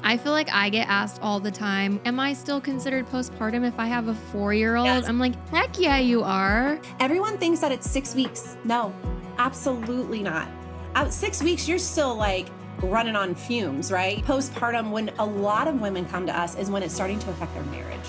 I feel like I get asked all the time, am I still considered postpartum if I have a 4-year-old? Yes. I'm like, heck yeah, you are. Everyone thinks that it's 6 weeks. No, absolutely not. At 6 weeks, you're still like running on fumes, right? Postpartum, when a lot of women come to us, is when it's starting to affect their marriage.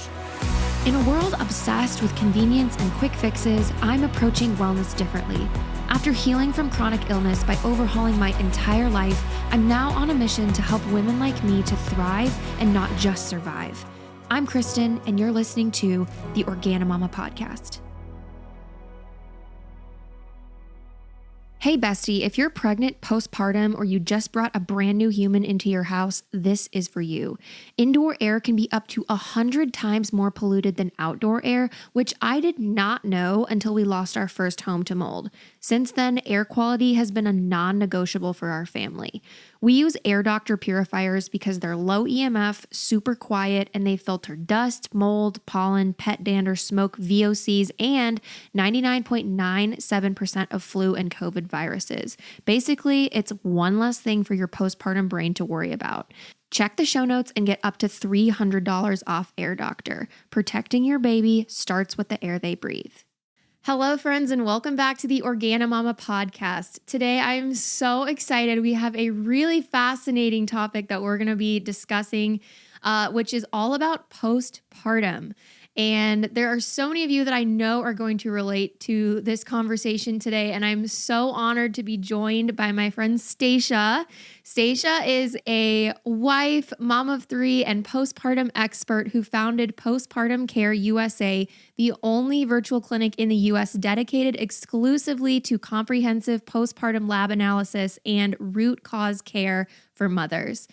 In a world obsessed with convenience and quick fixes, I'm approaching wellness differently. After healing from chronic illness by overhauling my entire life, I'm now on a mission to help women like me to thrive and not just survive. I'm Kristen, and you're listening to the OrganiMama Podcast. Hey bestie, if you're pregnant, postpartum, or you just brought a brand new human into your house, this is for you. Indoor air can be up to 100 times more polluted than outdoor air, which I did not know until we lost our first home to mold. Since then, air quality has been a non-negotiable for our family. We use Air Doctor purifiers because they're low EMF, super quiet, and they filter dust, mold, pollen, pet dander, smoke, VOCs, and 99.97% of flu and COVID viruses. Basically, it's one less thing for your postpartum brain to worry about. Check the show notes and get up to $300 off Air Doctor. Protecting your baby starts with the air they breathe. Hello, friends, and welcome back to the OrganiMama Podcast. Today, I'm so excited. We have a really fascinating topic that we're going to be discussing, which is all about postpartum. And there are so many of you that I know are going to relate to this conversation today. And I'm so honored to be joined by my friend Stacia. Stacia is a wife, mom of 3, and postpartum expert who founded Postpartum Care USA, the only virtual clinic in the U.S. dedicated exclusively to comprehensive postpartum lab analysis and root cause care for mothers.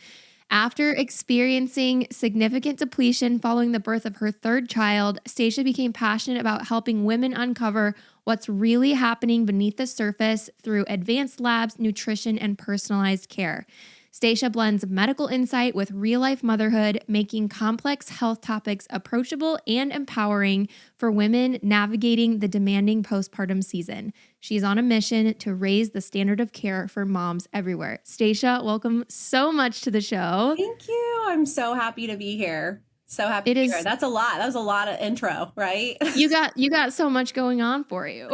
After experiencing significant depletion following the birth of her 3rd child, Stacia became passionate about helping women uncover what's really happening beneath the surface through advanced labs, nutrition, and personalized care. Stacia blends medical insight with real-life motherhood, making complex health topics approachable and empowering for women navigating the demanding postpartum season. She's on a mission to raise the standard of care for moms everywhere. Stacia, welcome so much to the show. Thank you. I'm so happy to be here. So happy to be here. That's a lot. That was a lot of intro, right? You got so much going on for you.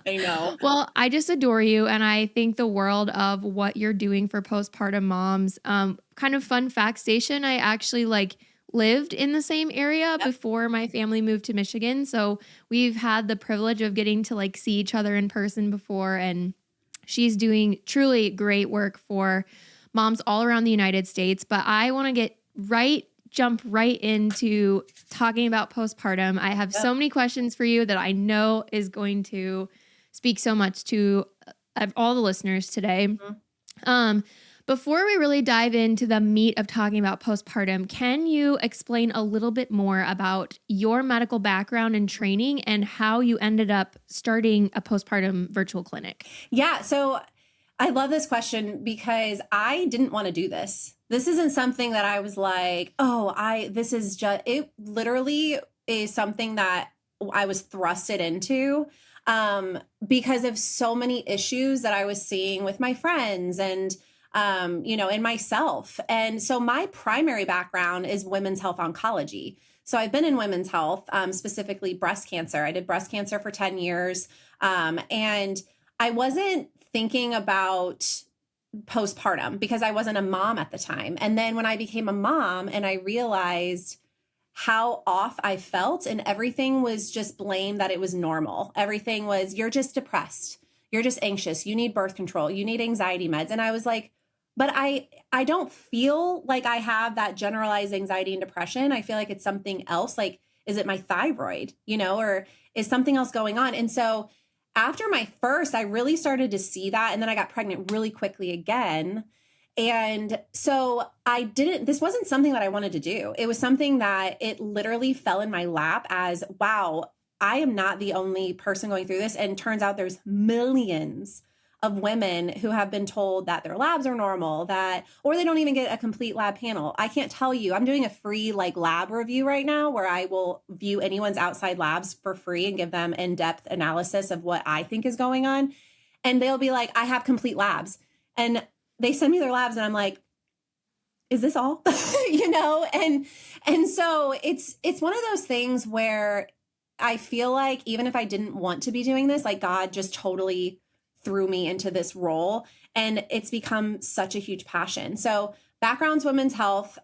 I know. Well, I just adore you, and I think the world of what you're doing for postpartum moms. Kind of fun fact, Stacia, I actually lived in the same area before my family moved to Michigan, so we've had the privilege of getting to see each other in person before, and she's doing truly great work for moms all around the United States. But I want to jump right into talking about postpartum. I have so many questions for you that I know is going to speak so much to all the listeners today. Mm-hmm. Before we really dive into the meat of talking about postpartum, can you explain a little bit more about your medical background and training and how you ended up starting a postpartum virtual clinic? Yeah. So I love this question because I didn't want to do this. This isn't something that I was like, it literally is something that I was thrusted into because of so many issues that I was seeing with my friends and, and myself. And so my primary background is women's health oncology. So I've been in women's health, specifically breast cancer. I did breast cancer for 10 years. And I wasn't thinking about postpartum because I wasn't a mom at the time. And then when I became a mom and I realized how off I felt and everything was just blamed that it was normal. Everything was, you're just depressed. You're just anxious. You need birth control. You need anxiety meds. And I was like, but I don't feel like I have that generalized anxiety and depression. I feel like it's something else. Like, is it my thyroid, or is something else going on? And so after my first, I really started to see that. And then I got pregnant really quickly again. And so this wasn't something that I wanted to do. It was something that it literally fell in my lap as, wow, I am not the only person going through this. And turns out there's millions of women who have been told that their labs are normal, or they don't even get a complete lab panel. I can't tell you, I'm doing a free lab review right now where I will view anyone's outside labs for free and give them in-depth analysis of what I think is going on. And they'll be like, I have complete labs. And they send me their labs and I'm like, is this all? And so it's one of those things where I feel like even if I didn't want to be doing this, like God just totally threw me into this role, and it's become such a huge passion. So background's women's health,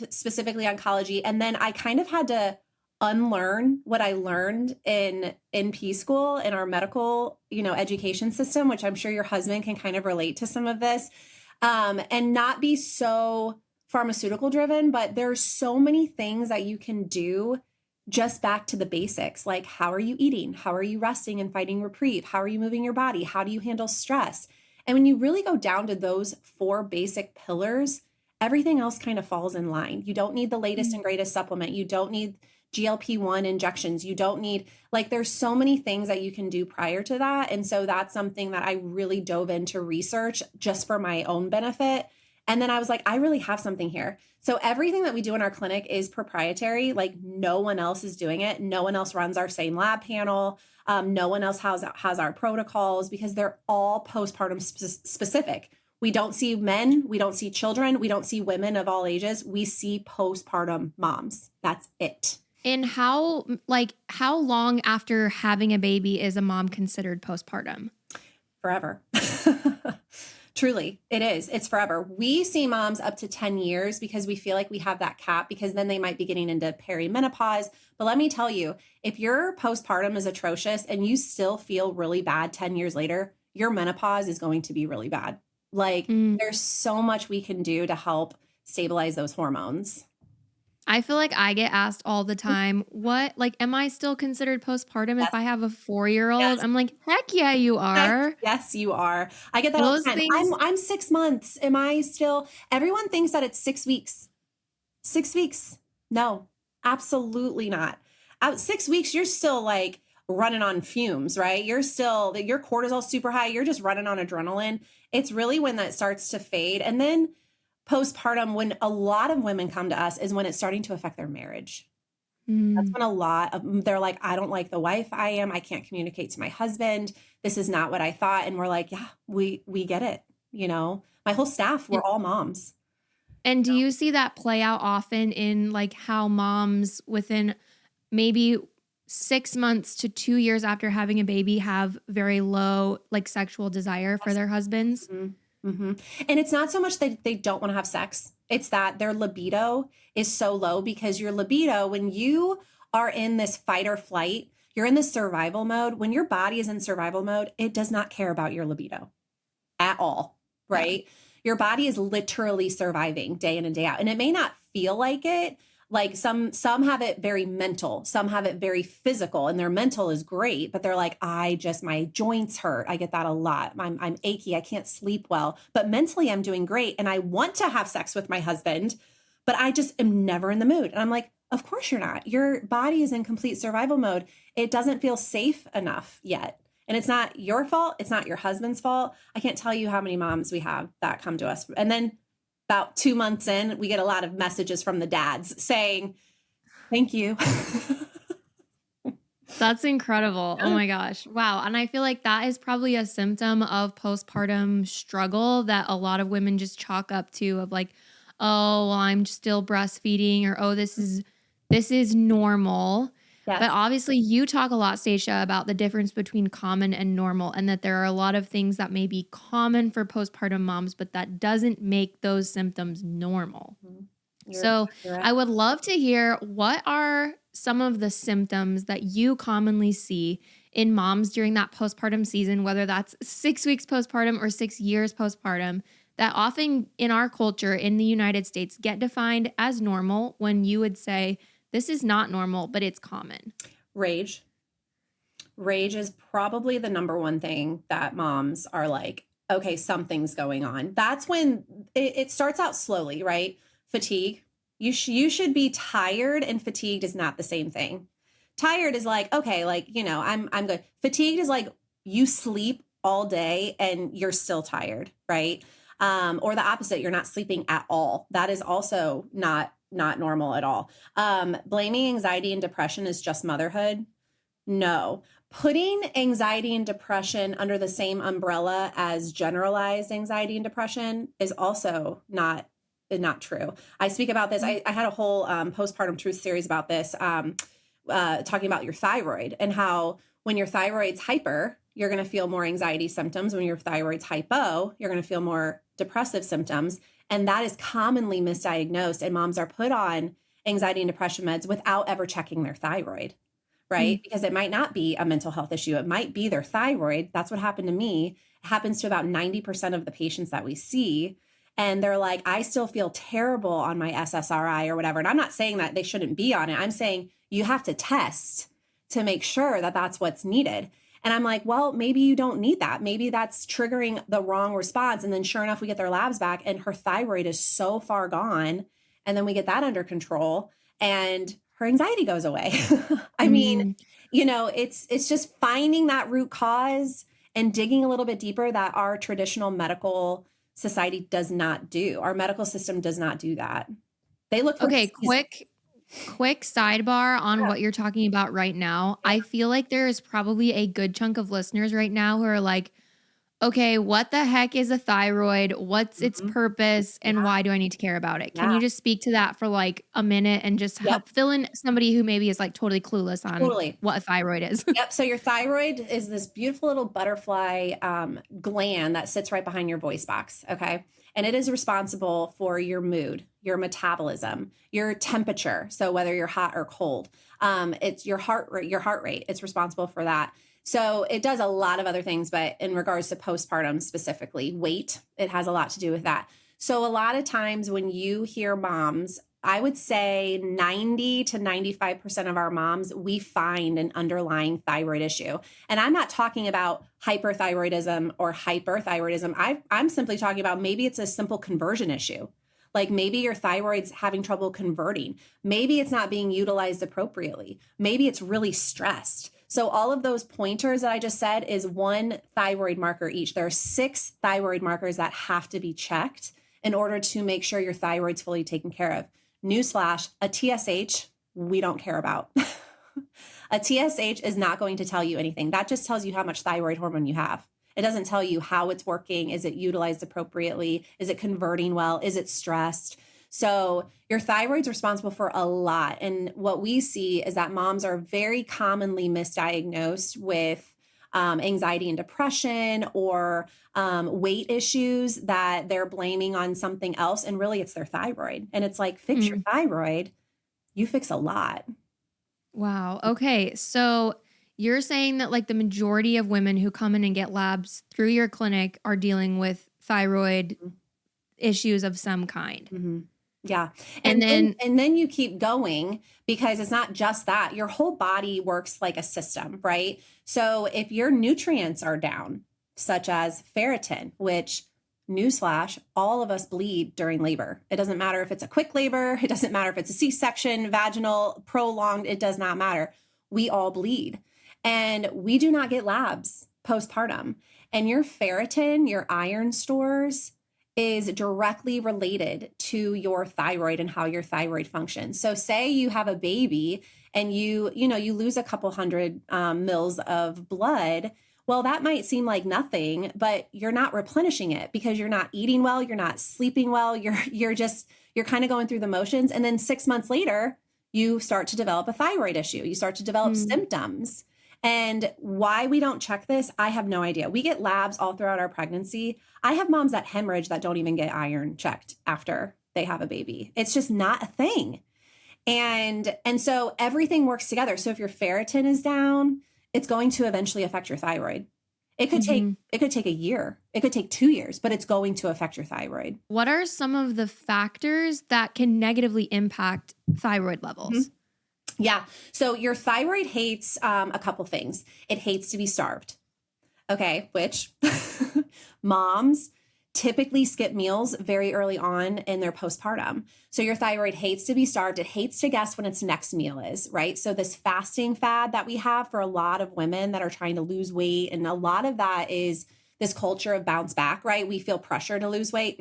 specifically oncology. And then I kind of had to unlearn what I learned in NP school in our medical, education system, which I'm sure your husband can kind of relate to some of this, and not be so pharmaceutical driven. But there's so many things that you can do just back to the basics. Like, how are you eating? How are you resting and fighting reprieve? How are you moving your body? How do you handle stress? And when you really go down to those 4 basic pillars, everything else kind of falls in line. You don't need the latest and greatest supplement. You don't need GLP-1 injections. You don't need, like, there's so many things that you can do prior to that. And so that's something that I really dove into research just for my own benefit. And then I was like, I really have something here. So everything that we do in our clinic is proprietary. Like, no one else is doing it. No one else runs our same lab panel. No one else has our protocols, because they're all postpartum specific. We don't see men. We don't see children. We don't see women of all ages. We see postpartum moms. That's it. And how long after having a baby is a mom considered postpartum? Forever. Truly, it is. It's forever. We see moms up to 10 years because we feel like we have that cap, because then they might be getting into perimenopause. But let me tell you, if your postpartum is atrocious and you still feel really bad 10 years later, your menopause is going to be really bad. Like, there's so much we can do to help stabilize those hormones. I feel like I get asked all the time, am I still considered postpartum if I have a 4-year-old? Yes. I'm like, heck yeah, you are. Yes, you are. I get that all the time. I'm 6 months. Am I still? Everyone thinks that it's 6 weeks. 6 weeks. No, absolutely not. 6 weeks, you're still like running on fumes, right? Your cortisol's super high. You're just running on adrenaline. It's really when that starts to fade. And then postpartum, when a lot of women come to us, is when it's starting to affect their marriage. That's when a lot of they're like, I don't like the wife I am. I can't communicate to my husband. This is not what I thought. And we're like, yeah, we get it. My whole staff, we're all moms. And do you see that play out often in like how moms within maybe 6 months to 2 years after having a baby have very low like sexual desire for their husbands? Mm-hmm. And it's not so much that they don't want to have sex. It's that their libido is so low, because your libido, when you are in this fight or flight, you're in this survival mode. When your body is in survival mode, it does not care about your libido at all, right? Yeah. Your body is literally surviving day in and day out. And it may not feel like it. Like some have it very mental, some have it very physical, and their mental is great, but they're like, my joints hurt. I get that a lot. I'm achy. I can't sleep well, but mentally I'm doing great. And I want to have sex with my husband, but I just am never in the mood. And I'm like, of course you're not. Your body is in complete survival mode. It doesn't feel safe enough yet. And it's not your fault. It's not your husband's fault. I can't tell you how many moms we have that come to us. And then about 2 months in, we get a lot of messages from the dads saying, thank you. That's incredible. Oh my gosh. Wow. And I feel like that is probably a symptom of postpartum struggle that a lot of women just chalk up to, of like, oh, well, I'm still breastfeeding, or, oh, this is normal. Yes. But obviously you talk a lot, Stacia, about the difference between common and normal, and that there are a lot of things that may be common for postpartum moms, but that doesn't make those symptoms normal. So I would love to hear, what are some of the symptoms that you commonly see in moms during that postpartum season, whether that's 6 weeks postpartum or 6 years postpartum, that often in our culture in the United States get defined as normal, when you would say, this is not normal, but it's common? Rage. Rage is probably the number one thing that moms are like, okay, something's going on. That's when it starts out slowly, right? Fatigue. You should be tired, and fatigued is not the same thing. Tired is like, okay, like, I'm good. Fatigued is like you sleep all day and you're still tired, right? Or the opposite, you're not sleeping at all. That is also not normal at all. Blaming anxiety and depression is just motherhood. No. Putting anxiety and depression under the same umbrella as generalized anxiety and depression is also not not true. I speak about this. I had a whole postpartum truth series about this, talking about your thyroid and how when your thyroid's hyper, you're going to feel more anxiety symptoms. When your thyroid's hypo, you're going to feel more depressive symptoms. And that is commonly misdiagnosed. And moms are put on anxiety and depression meds without ever checking their thyroid, right? Because it might not be a mental health issue. It might be their thyroid. That's what happened to me. It happens to about 90% of the patients that we see. And they're like, I still feel terrible on my SSRI or whatever. And I'm not saying that they shouldn't be on it. I'm saying you have to test to make sure that that's what's needed. And I'm like, well, maybe you don't need that. Maybe that's triggering the wrong response. And then sure enough, we get their labs back and her thyroid is so far gone. And then we get that under control and her anxiety goes away. I mean, it's just finding that root cause and digging a little bit deeper that our traditional medical society does not do. Our medical system does not do that. They look for quick sidebar on what you're talking about right now. I feel like there is probably a good chunk of listeners right now who are like, okay, what the heck is a thyroid? What's its purpose? And why do I need to care about it? Can you just speak to that for like a minute and just help fill in somebody who maybe is like totally clueless on what a thyroid is? Yep. So your thyroid is this beautiful little butterfly gland that sits right behind your voice box. Okay. And it is responsible for your mood, your metabolism, your temperature. So whether you're hot or cold, it's your heart rate. It's responsible for that. So it does a lot of other things, but in regards to postpartum specifically, weight, it has a lot to do with that. So a lot of times when you hear moms, I would say 90 to 95% of our moms, we find an underlying thyroid issue. And I'm not talking about hyperthyroidism or hyperthyroidism. I'm simply talking about maybe it's a simple conversion issue. Like maybe your thyroid's having trouble converting. Maybe it's not being utilized appropriately. Maybe it's really stressed. So all of those pointers that I just said is one thyroid marker each. There are 6 thyroid markers that have to be checked in order to make sure your thyroid's fully taken care of. Newsflash, a TSH, we don't care about. A TSH is not going to tell you anything. That just tells you how much thyroid hormone you have. It doesn't tell you how it's working. Is it utilized appropriately? Is it converting well? Is it stressed? So your thyroid's responsible for a lot. And what we see is that moms are very commonly misdiagnosed with anxiety and depression or weight issues that they're blaming on something else. And really it's their thyroid. And it's like, fix your thyroid, you fix a lot. Wow. Okay. So you're saying that like the majority of women who come in and get labs through your clinic are dealing with thyroid issues of some kind. Mm-hmm. Yeah. And then you keep going because it's not just that. Your whole body works like a system, right? So if your nutrients are down, such as ferritin, which newsflash, all of us bleed during labor. It doesn't matter if it's a quick labor. It doesn't matter if it's a C-section, vaginal, prolonged. It does not matter. We all bleed. And we do not get labs postpartum. And your ferritin, your iron stores, is directly related to your thyroid and how your thyroid functions. So say you have a baby and you lose a couple hundred mils of blood. Well, that might seem like nothing, but you're not replenishing it because you're not eating well, you're not sleeping well, you're kind of going through the motions. And then 6 months later, you start to develop a thyroid issue. You start to develop symptoms. And why we don't check this, I have no idea. We get labs all throughout our pregnancy. I have moms that hemorrhage that don't even get iron checked after they have a baby. It's just not a thing. And so everything works together. So if your ferritin is down, it's going to eventually affect your thyroid. It could take a year. It could take 2 years, but it's going to affect your thyroid. What are some of the factors that can negatively impact thyroid levels? Yeah. So your thyroid hates a couple things. It hates to be starved. Okay. Which moms typically skip meals very early on in their postpartum. So your thyroid hates to be starved. It hates to guess when its next meal is, right? So this fasting fad that we have for a lot of women that are trying to lose weight, and a lot of that is this culture of bounce back, right? We feel pressure to lose weight.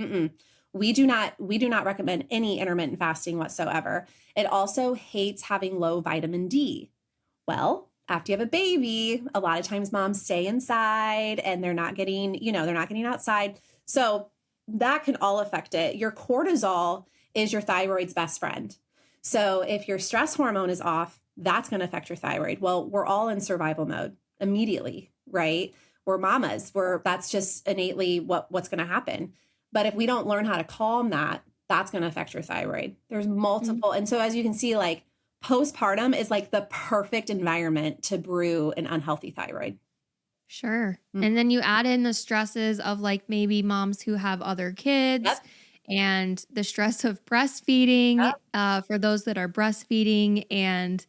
We do not recommend any intermittent fasting whatsoever. It also hates having low vitamin D. Well, after you have a baby, a lot of times moms stay inside and they're not getting outside. So that can all affect it. Your cortisol is your thyroid's best friend. So if your stress hormone is off, that's going to affect your thyroid. Well, we're all in survival mode immediately, right? We're mamas. That's just innately what's going to happen. But if we don't learn how to calm that, that's going to affect your thyroid. There's multiple. And so as you can see, like postpartum is like the perfect environment to brew an unhealthy thyroid. Sure. And then you add in the stresses of like maybe moms who have other kids and the stress of breastfeeding for those that are breastfeeding, and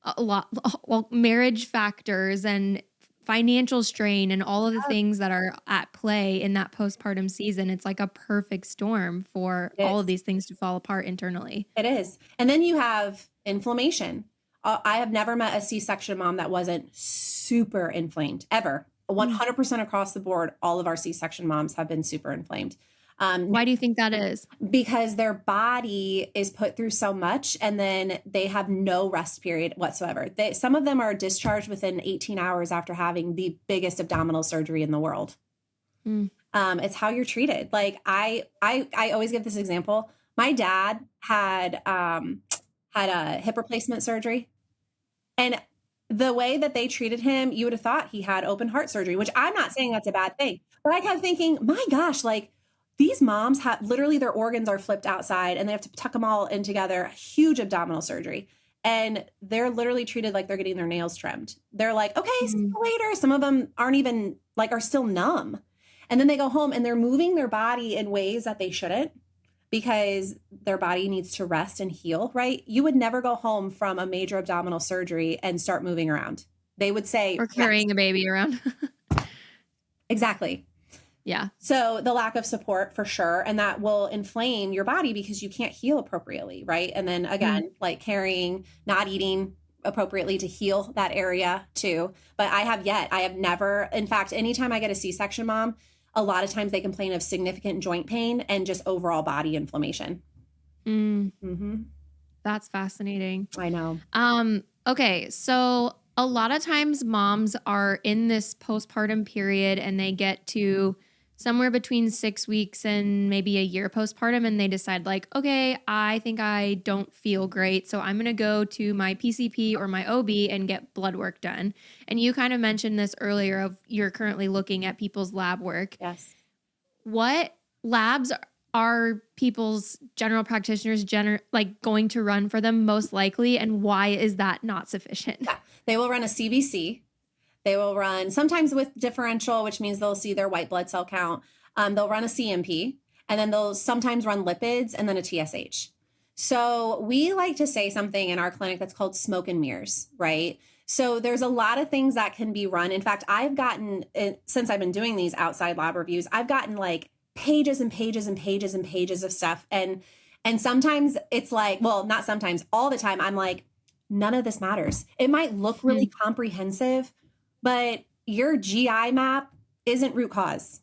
a lot, well, marriage factors and financial strain and all of the things that are at play in that postpartum season. It's like a perfect storm for all of these things to fall apart internally. It is. And then you have inflammation. I have never met a C-section mom that wasn't super inflamed ever. 100% across the board, all of our C-section moms have been super inflamed. Why do you think that is? Because their body is put through so much and then they have no rest period whatsoever. Some of them are discharged within 18 hours after having the biggest abdominal surgery in the world. It's how you're treated. Like I always give this example. My dad had a hip replacement surgery, and the way that they treated him, you would have thought he had open heart surgery, which I'm not saying that's a bad thing, but I kept thinking, my gosh, like these moms have literally their organs are flipped outside and they have to tuck them all in together, huge abdominal surgery. And they're literally treated like they're getting their nails trimmed. They're like, okay, see you later. Some of them aren't even like, are still numb. And then they go home and they're moving their body in ways that they shouldn't, because their body needs to rest and heal, right? You would never go home from a major abdominal surgery and start moving around. They would say, or carrying a baby around. Exactly. Yeah. So the lack of support for sure. And that will inflame your body because you can't heal appropriately, right? And then again, like carrying, not eating appropriately to heal that area too. But I have never, in fact, anytime I get a C-section mom, a lot of times they complain of significant joint pain and just overall body inflammation. That's fascinating. I know. Okay. So a lot of times moms are in this postpartum period and they get to somewhere between 6 weeks and maybe a year postpartum, and they decide like, okay, I think I don't feel great, so I'm going to go to my PCP or my OB and get blood work done. And you kind of mentioned this earlier of you're currently looking at people's lab work. Yes. What labs are people's general practitioners like going to run for them most likely, and why is that not sufficient? Yeah. They will run a CBC. They will run sometimes with differential, which means they'll see their white blood cell count. They'll run a CMP, and then they'll sometimes run lipids and then a TSH. So we like to say something in our clinic that's called smoke and mirrors, right? So there's a lot of things that can be run. In fact, I've gotten, since I've been doing these outside lab reviews, I've gotten like pages and pages and pages and pages of stuff. And sometimes it's like, well, not sometimes, all the time, I'm like, none of this matters. It might look really comprehensive, but your GI map isn't root cause.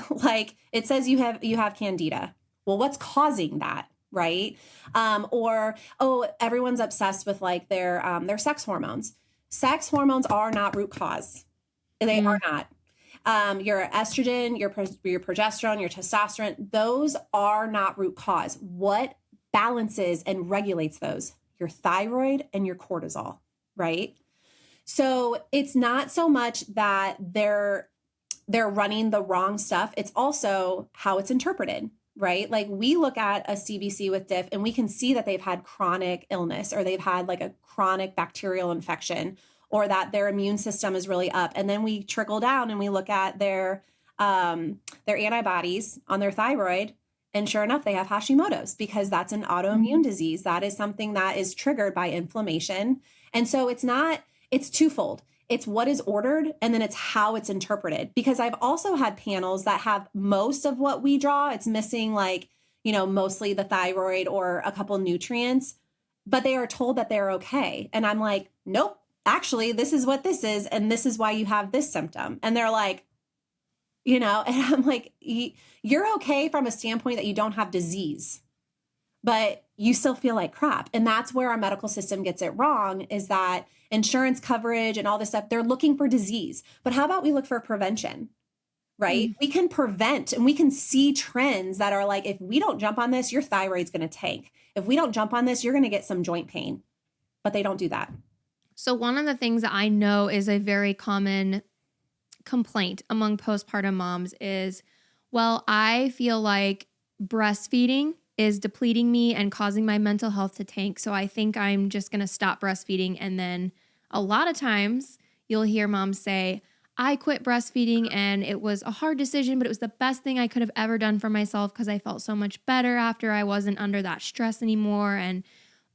Like it says you have candida. Well, what's causing that? Right. Or, oh, everyone's obsessed with like their sex hormones. Sex hormones are not root cause. They are not. Your estrogen, your progesterone, your testosterone, those are not root cause. What balances and regulates those? Your thyroid and your cortisol, right? So it's not so much that they're running the wrong stuff. It's also how it's interpreted, right? Like we look at a CBC with diff and we can see that they've had chronic illness, or they've had like a chronic bacterial infection, or that their immune system is really up. And then we trickle down and we look at their antibodies on their thyroid. And sure enough, they have Hashimoto's, because that's an autoimmune disease. That is something that is triggered by inflammation. And so it's twofold. It's what is ordered, and then it's how it's interpreted. Because I've also had panels that have most of what we draw. It's missing like, mostly the thyroid or a couple nutrients, but they are told that they're okay. And I'm like, nope, actually, this is what this is. And this is why you have this symptom. And they're like, and I'm like, you're okay from a standpoint that you don't have disease, but you still feel like crap. And that's where our medical system gets it wrong, is that insurance coverage and all this stuff, they're looking for disease. But how about we look for prevention? right? We can prevent and we can see trends that are like, if we don't jump on this, your thyroid's going to tank. If we don't jump on this, you're going to get some joint pain, but they don't do that. So one of the things that I know is a very common complaint among postpartum moms is, well, I feel like breastfeeding is depleting me and causing my mental health to tank. So I think I'm just going to stop breastfeeding. And then a lot of times you'll hear moms say, I quit breastfeeding and it was a hard decision, but it was the best thing I could have ever done for myself because I felt so much better after I wasn't under that stress anymore and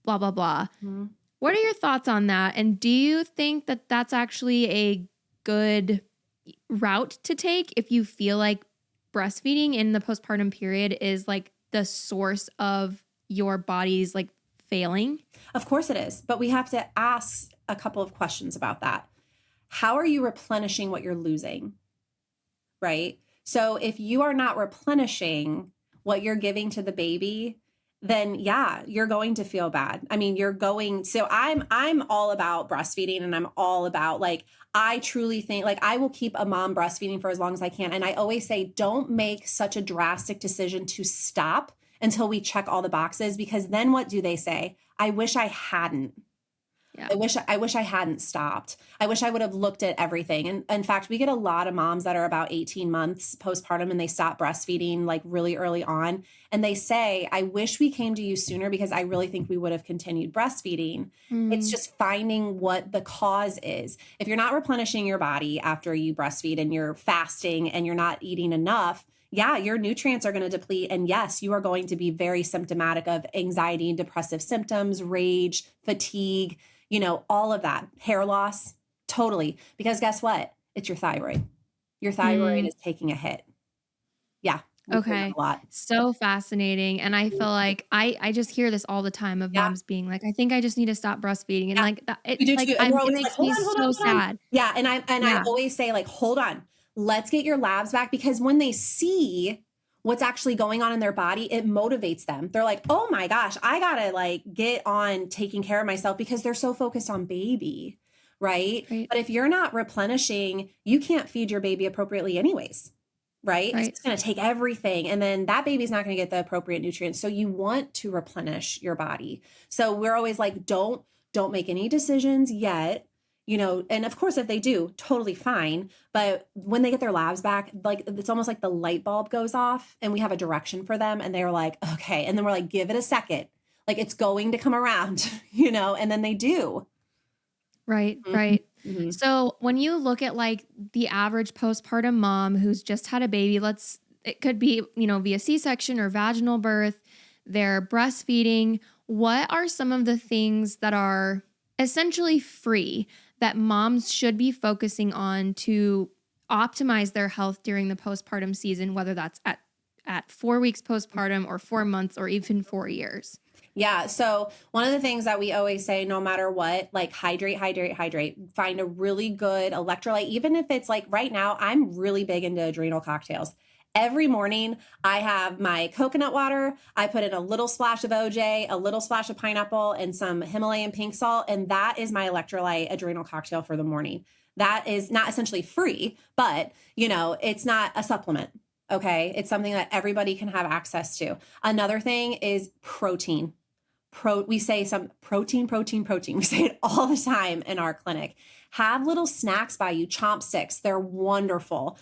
blah, blah, blah. Mm-hmm. What are your thoughts on that? And do you think that that's actually a good route to take if you feel like breastfeeding in the postpartum period is like the source of your body's like failing? Of course it is, but we have to ask a couple of questions about that. How are you replenishing what you're losing? Right? So if you are not replenishing what you're giving to the baby, then yeah, you're going to feel bad. I mean, so I'm all about breastfeeding, and I'm all about, like, I truly think, like, I will keep a mom breastfeeding for as long as I can. And I always say, don't make such a drastic decision to stop until we check all the boxes, because then what do they say? I wish I hadn't. Yeah. I wish I hadn't stopped. I wish I would have looked at everything. And in fact, we get a lot of moms that are about 18 months postpartum and they stop breastfeeding like really early on. And they say, I wish we came to you sooner because I really think we would have continued breastfeeding. It's just finding what the cause is. If you're not replenishing your body after you breastfeed and you're fasting and you're not eating enough, yeah, your nutrients are going to deplete. And yes, you are going to be very symptomatic of anxiety and depressive symptoms, rage, fatigue, all of that, hair loss, totally. Because guess what? It's your thyroid. Your thyroid is taking a hit. Yeah. Okay. A lot. So fascinating. And I feel like I just hear this all the time of moms being like, I think I just need to stop breastfeeding. And like that, it makes me so sad. Yeah. And I always say, like, hold on, let's get your labs back, because when they see what's actually going on in their body, it motivates them. They're like, oh my gosh, I gotta like get on taking care of myself, because they're so focused on baby, right? But if you're not replenishing, you can't feed your baby appropriately anyways, right? It's gonna take everything. And then that baby's not gonna get the appropriate nutrients. So you want to replenish your body. So we're always like, don't make any decisions yet. And of course, if they do, totally fine. But when they get their labs back, like, it's almost like the light bulb goes off and we have a direction for them. And they're like, okay. And then we're like, give it a second. Like, it's going to come around, and then they do. Right. Mm-hmm. So when you look at like the average postpartum mom who's just had a baby, it could be, via C-section or vaginal birth, they're breastfeeding. What are some of the things that are essentially free that moms should be focusing on to optimize their health during the postpartum season, whether that's at 4 weeks postpartum or 4 months or even 4 years? Yeah. So one of the things that we always say, no matter what, like, hydrate, find a really good electrolyte. Even if it's like right now, I'm really big into adrenal cocktails. Every morning I have my coconut water. I put in a little splash of OJ, a little splash of pineapple, and some Himalayan pink salt. And that is my electrolyte adrenal cocktail for the morning. That is not essentially free, but it's not a supplement. Okay. It's something that everybody can have access to. Another thing is protein. We say some protein. We say it all the time in our clinic. Have little snacks by you, chomp sticks. They're wonderful.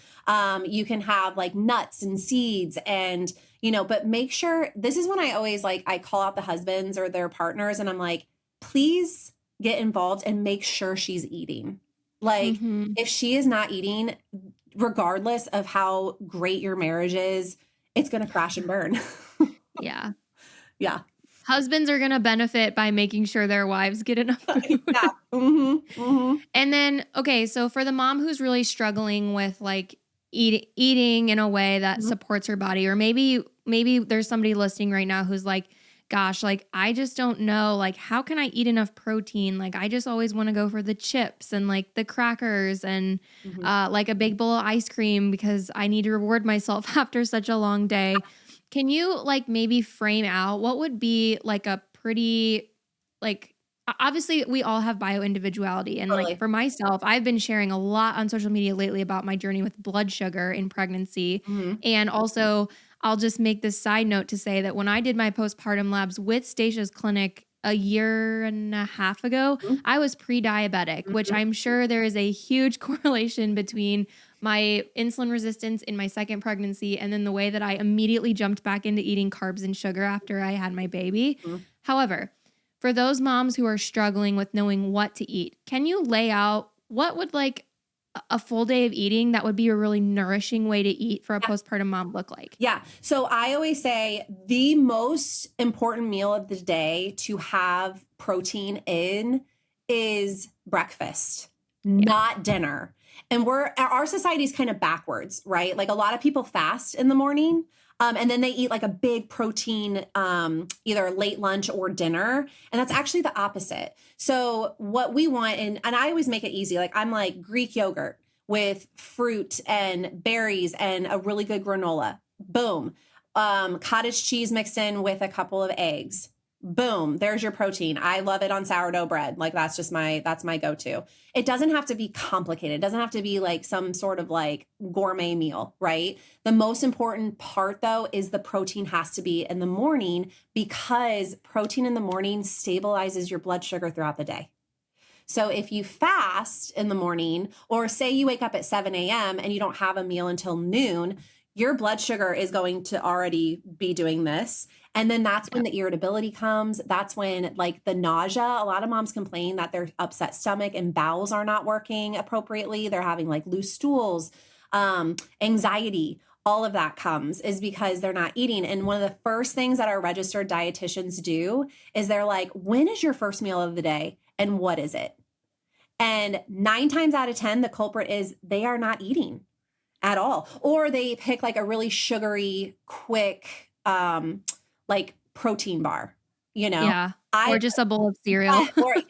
You can have like nuts and seeds and, but make sure, this is when I always I call out the husbands or their partners and I'm like, please get involved and make sure she's eating. Like, if she is not eating, regardless of how great your marriage is, it's going to crash and burn. Yeah. Yeah. Husbands are going to benefit by making sure their wives get enough food. Yeah. And then, okay, so for the mom who's really struggling with like eating in a way that supports her body, or maybe there's somebody listening right now who's like, gosh, like, I just don't know, like, how can I eat enough protein? Like, I just always want to go for the chips and like the crackers and like a big bowl of ice cream because I need to reward myself after such a long day. Can you like maybe frame out what would be like a pretty like obviously we all have bio individuality. And Totally. like for myself, I've been sharing a lot on social media lately about my journey with blood sugar in pregnancy. Mhm. And also I'll just make this side note to say that when I did my postpartum labs with Stacia's clinic a year and a half ago, Mhm. I was pre-diabetic, which Mhm. I'm sure there is a huge correlation between my insulin resistance in my second pregnancy and then the way that I immediately jumped back into eating carbs and sugar after I had my baby. Mhm. However, for those moms who are struggling with knowing what to eat, can you lay out what would like a full day of eating that would be a really nourishing way to eat for a postpartum mom look like? Yeah. So I always say the most important meal of the day to have protein in is breakfast, Yeah. not dinner. And our society is kind of backwards, right? Like a lot of people fast in the morning. And then they eat like a big protein, either late lunch or dinner. And that's actually the opposite. So what we want, and I always make it easy. Like I'm like Greek yogurt with fruit and berries and a really good granola. Boom. Cottage cheese mixed in with a couple of eggs. Boom. There's your protein. I love it on sourdough bread. Like that's my go-to. It doesn't have to be complicated. It doesn't have to be like some sort of like gourmet meal, right? The most important part though is the protein has to be in the morning because protein in the morning stabilizes your blood sugar throughout the day. So if you fast in the morning, or say you wake up at 7 a.m. and you don't have a meal until noon, your blood sugar is going to already be doing this. And then that's when the irritability comes. That's when like the nausea, a lot of moms complain that their upset stomach and bowels are not working appropriately. They're having like loose stools, anxiety. All of that comes is because they're not eating. And one of the first things that our registered dietitians do is they're like, when is your first meal of the day? And what is it? And 9 times out of 10, the culprit is they are not eating at all. Or they pick like a really sugary, quick, like protein bar, you know? Yeah. Or just a bowl of cereal. But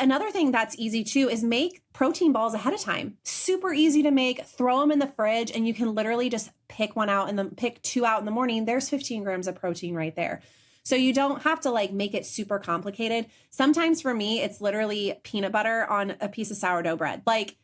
another thing that's easy too is make protein balls ahead of time. Super easy to make, throw them in the fridge and you can literally just pick 2 out in the morning. There's 15 grams of protein right there. So you don't have to like make it super complicated. Sometimes for me, it's literally peanut butter on a piece of sourdough bread. Like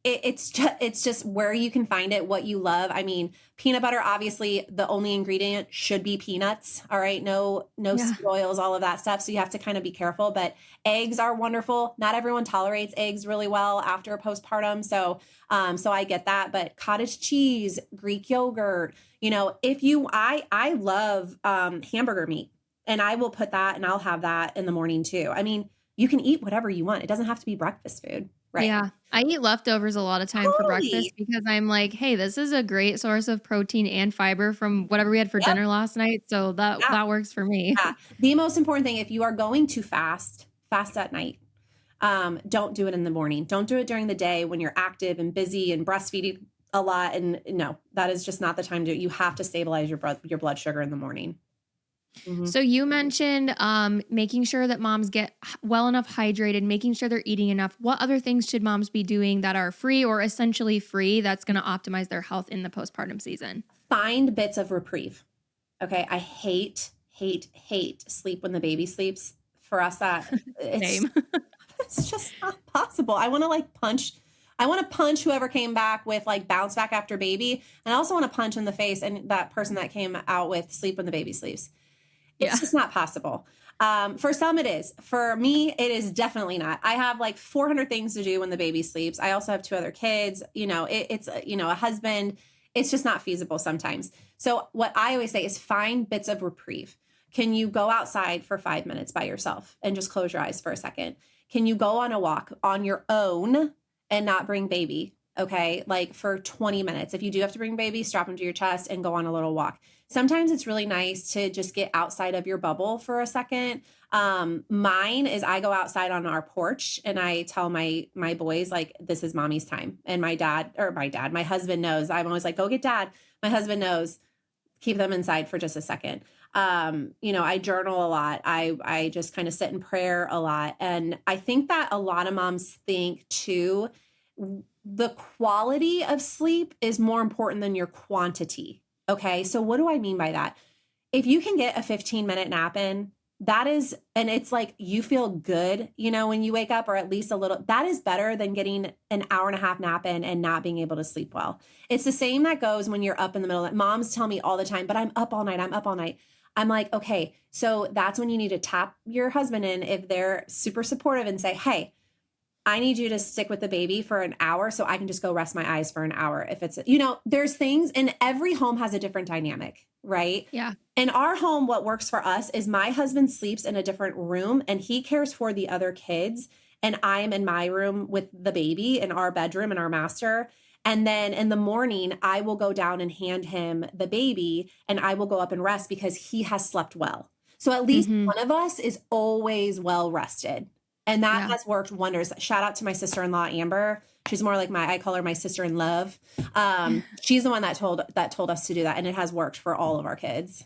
it's just where you can find it, what you love. I mean, peanut butter, obviously the only ingredient should be peanuts. All right. No seed oils, all of that stuff. So you have to kind of be careful, but eggs are wonderful. Not everyone tolerates eggs really well after a postpartum. So I get that, but cottage cheese, Greek yogurt, I love, hamburger meat. And I will put that and I'll have that in the morning too. I mean, you can eat whatever you want. It doesn't have to be breakfast food. Right. Yeah. I eat leftovers a lot of time for breakfast because I'm like, hey, this is a great source of protein and fiber from whatever we had for dinner last night. So that works for me. Yeah. The most important thing, if you are going to fast at night. Don't do it in the morning. Don't do it during the day when you're active and busy and breastfeeding a lot. And no, that is just not the time to do it. You have to stabilize your blood sugar in the morning. Mm-hmm. So you mentioned making sure that moms get well enough hydrated, making sure they're eating enough. What other things should moms be doing that are free or essentially free that's going to optimize their health in the postpartum season? Find bits of reprieve. Okay. I hate sleep when the baby sleeps. For us, it's just not possible. I want to punch whoever came back with like bounce back after baby. And I also want to punch in the face and that person that came out with sleep when the baby sleeps. It's just not possible. For some it is. For me, it is definitely not. I have like 400 things to do when the baby sleeps. I also have 2 other kids, it's a husband. It's just not feasible sometimes. So what I always say is find bits of reprieve. Can you go outside for 5 minutes by yourself and just close your eyes for a second? Can you go on a walk on your own and not bring baby? Okay. Like for 20 minutes. If you do have to bring baby, strap him to your chest and go on a little walk. Sometimes it's really nice to just get outside of your bubble for a second. Mine is I go outside on our porch and I tell my boys, like, this is mommy's time. And my husband knows. I'm always like, go get dad. My husband knows, keep them inside for just a second. I journal a lot. I just kind of sit in prayer a lot. And I think that a lot of moms think too, the quality of sleep is more important than your quantity. Okay. So what do I mean by that? If you can get a 15-minute nap in, that is, and it's like you feel good, when you wake up, or at least a little. That is better than getting an hour and a half nap in and not being able to sleep well. It's the same that goes when you're up in the middle of it. Moms tell me all the time, but I'm up all night. I'm up all night. I'm like, okay, so that's when you need to tap your husband in if they're super supportive and say, hey, I need you to stick with the baby for an hour so I can just go rest my eyes for an hour. If it's, there's things, and every home has a different dynamic, right? Yeah. In our home, what works for us is my husband sleeps in a different room and he cares for the other kids. And I am in my room with the baby in our bedroom and our master. And then in the morning, I will go down and hand him the baby and I will go up and rest because he has slept well. So at least one of us is always well rested. And that has worked wonders. Shout out to my sister-in-law, Amber. She's more like I call her my sister in love. She's the one that told us to do that. And it has worked for all of our kids.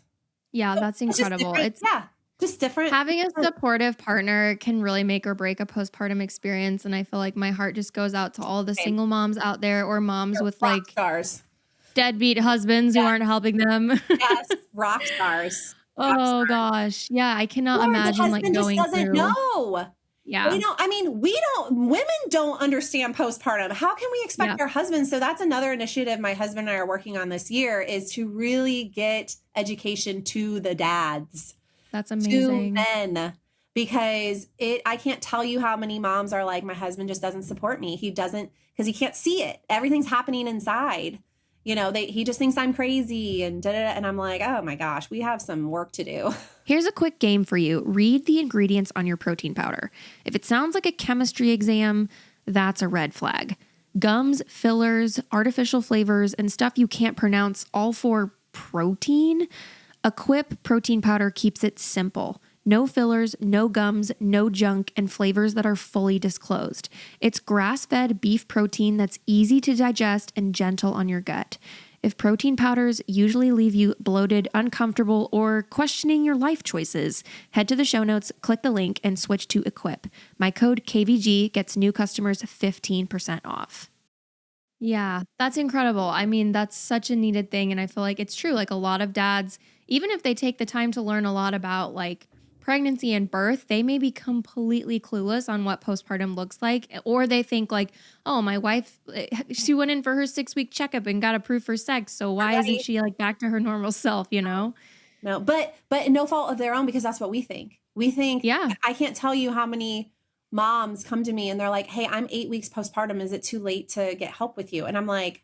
Yeah, that's incredible. It's just different. Having a supportive partner can really make or break a postpartum experience. And I feel like my heart just goes out to all the single moms out there, or moms with rock stars, deadbeat husbands who aren't helping them. Yes, rock stars. Oh gosh. Yeah, I cannot imagine going just doesn't through. know. Yeah. Women don't understand postpartum. How can we expect our husbands? So that's another initiative my husband and I are working on this year, is to really get education to the dads. That's amazing. To men. Because I can't tell you how many moms are like, my husband just doesn't support me. He doesn't, because he can't see it. Everything's happening inside. He just thinks I'm crazy and and I'm like, oh my gosh, we have some work to do. Here's a quick game for you. Read the ingredients on your protein powder. If it sounds like a chemistry exam, that's a red flag. Gums, fillers, artificial flavors, and stuff you can't pronounce, all for protein. Equip protein powder keeps it simple. No fillers, no gums, no junk, and flavors that are fully disclosed. It's grass-fed beef protein that's easy to digest and gentle on your gut. If protein powders usually leave you bloated, uncomfortable, or questioning your life choices, head to the show notes, click the link, and switch to Equip. My code KVG gets new customers 15% off. Yeah, that's incredible. I mean, that's such a needed thing. And I feel like it's true. Like, a lot of dads, even if they take the time to learn a lot about pregnancy and birth, they may be completely clueless on what postpartum looks like. Or they think oh, my wife, she went in for her 6-week checkup and got approved for sex. So why isn't she back to her normal self, No, but no fault of their own, because that's what we think. We think, I can't tell you how many moms come to me and they're like, hey, I'm 8 weeks postpartum. Is it too late to get help with you? And I'm like,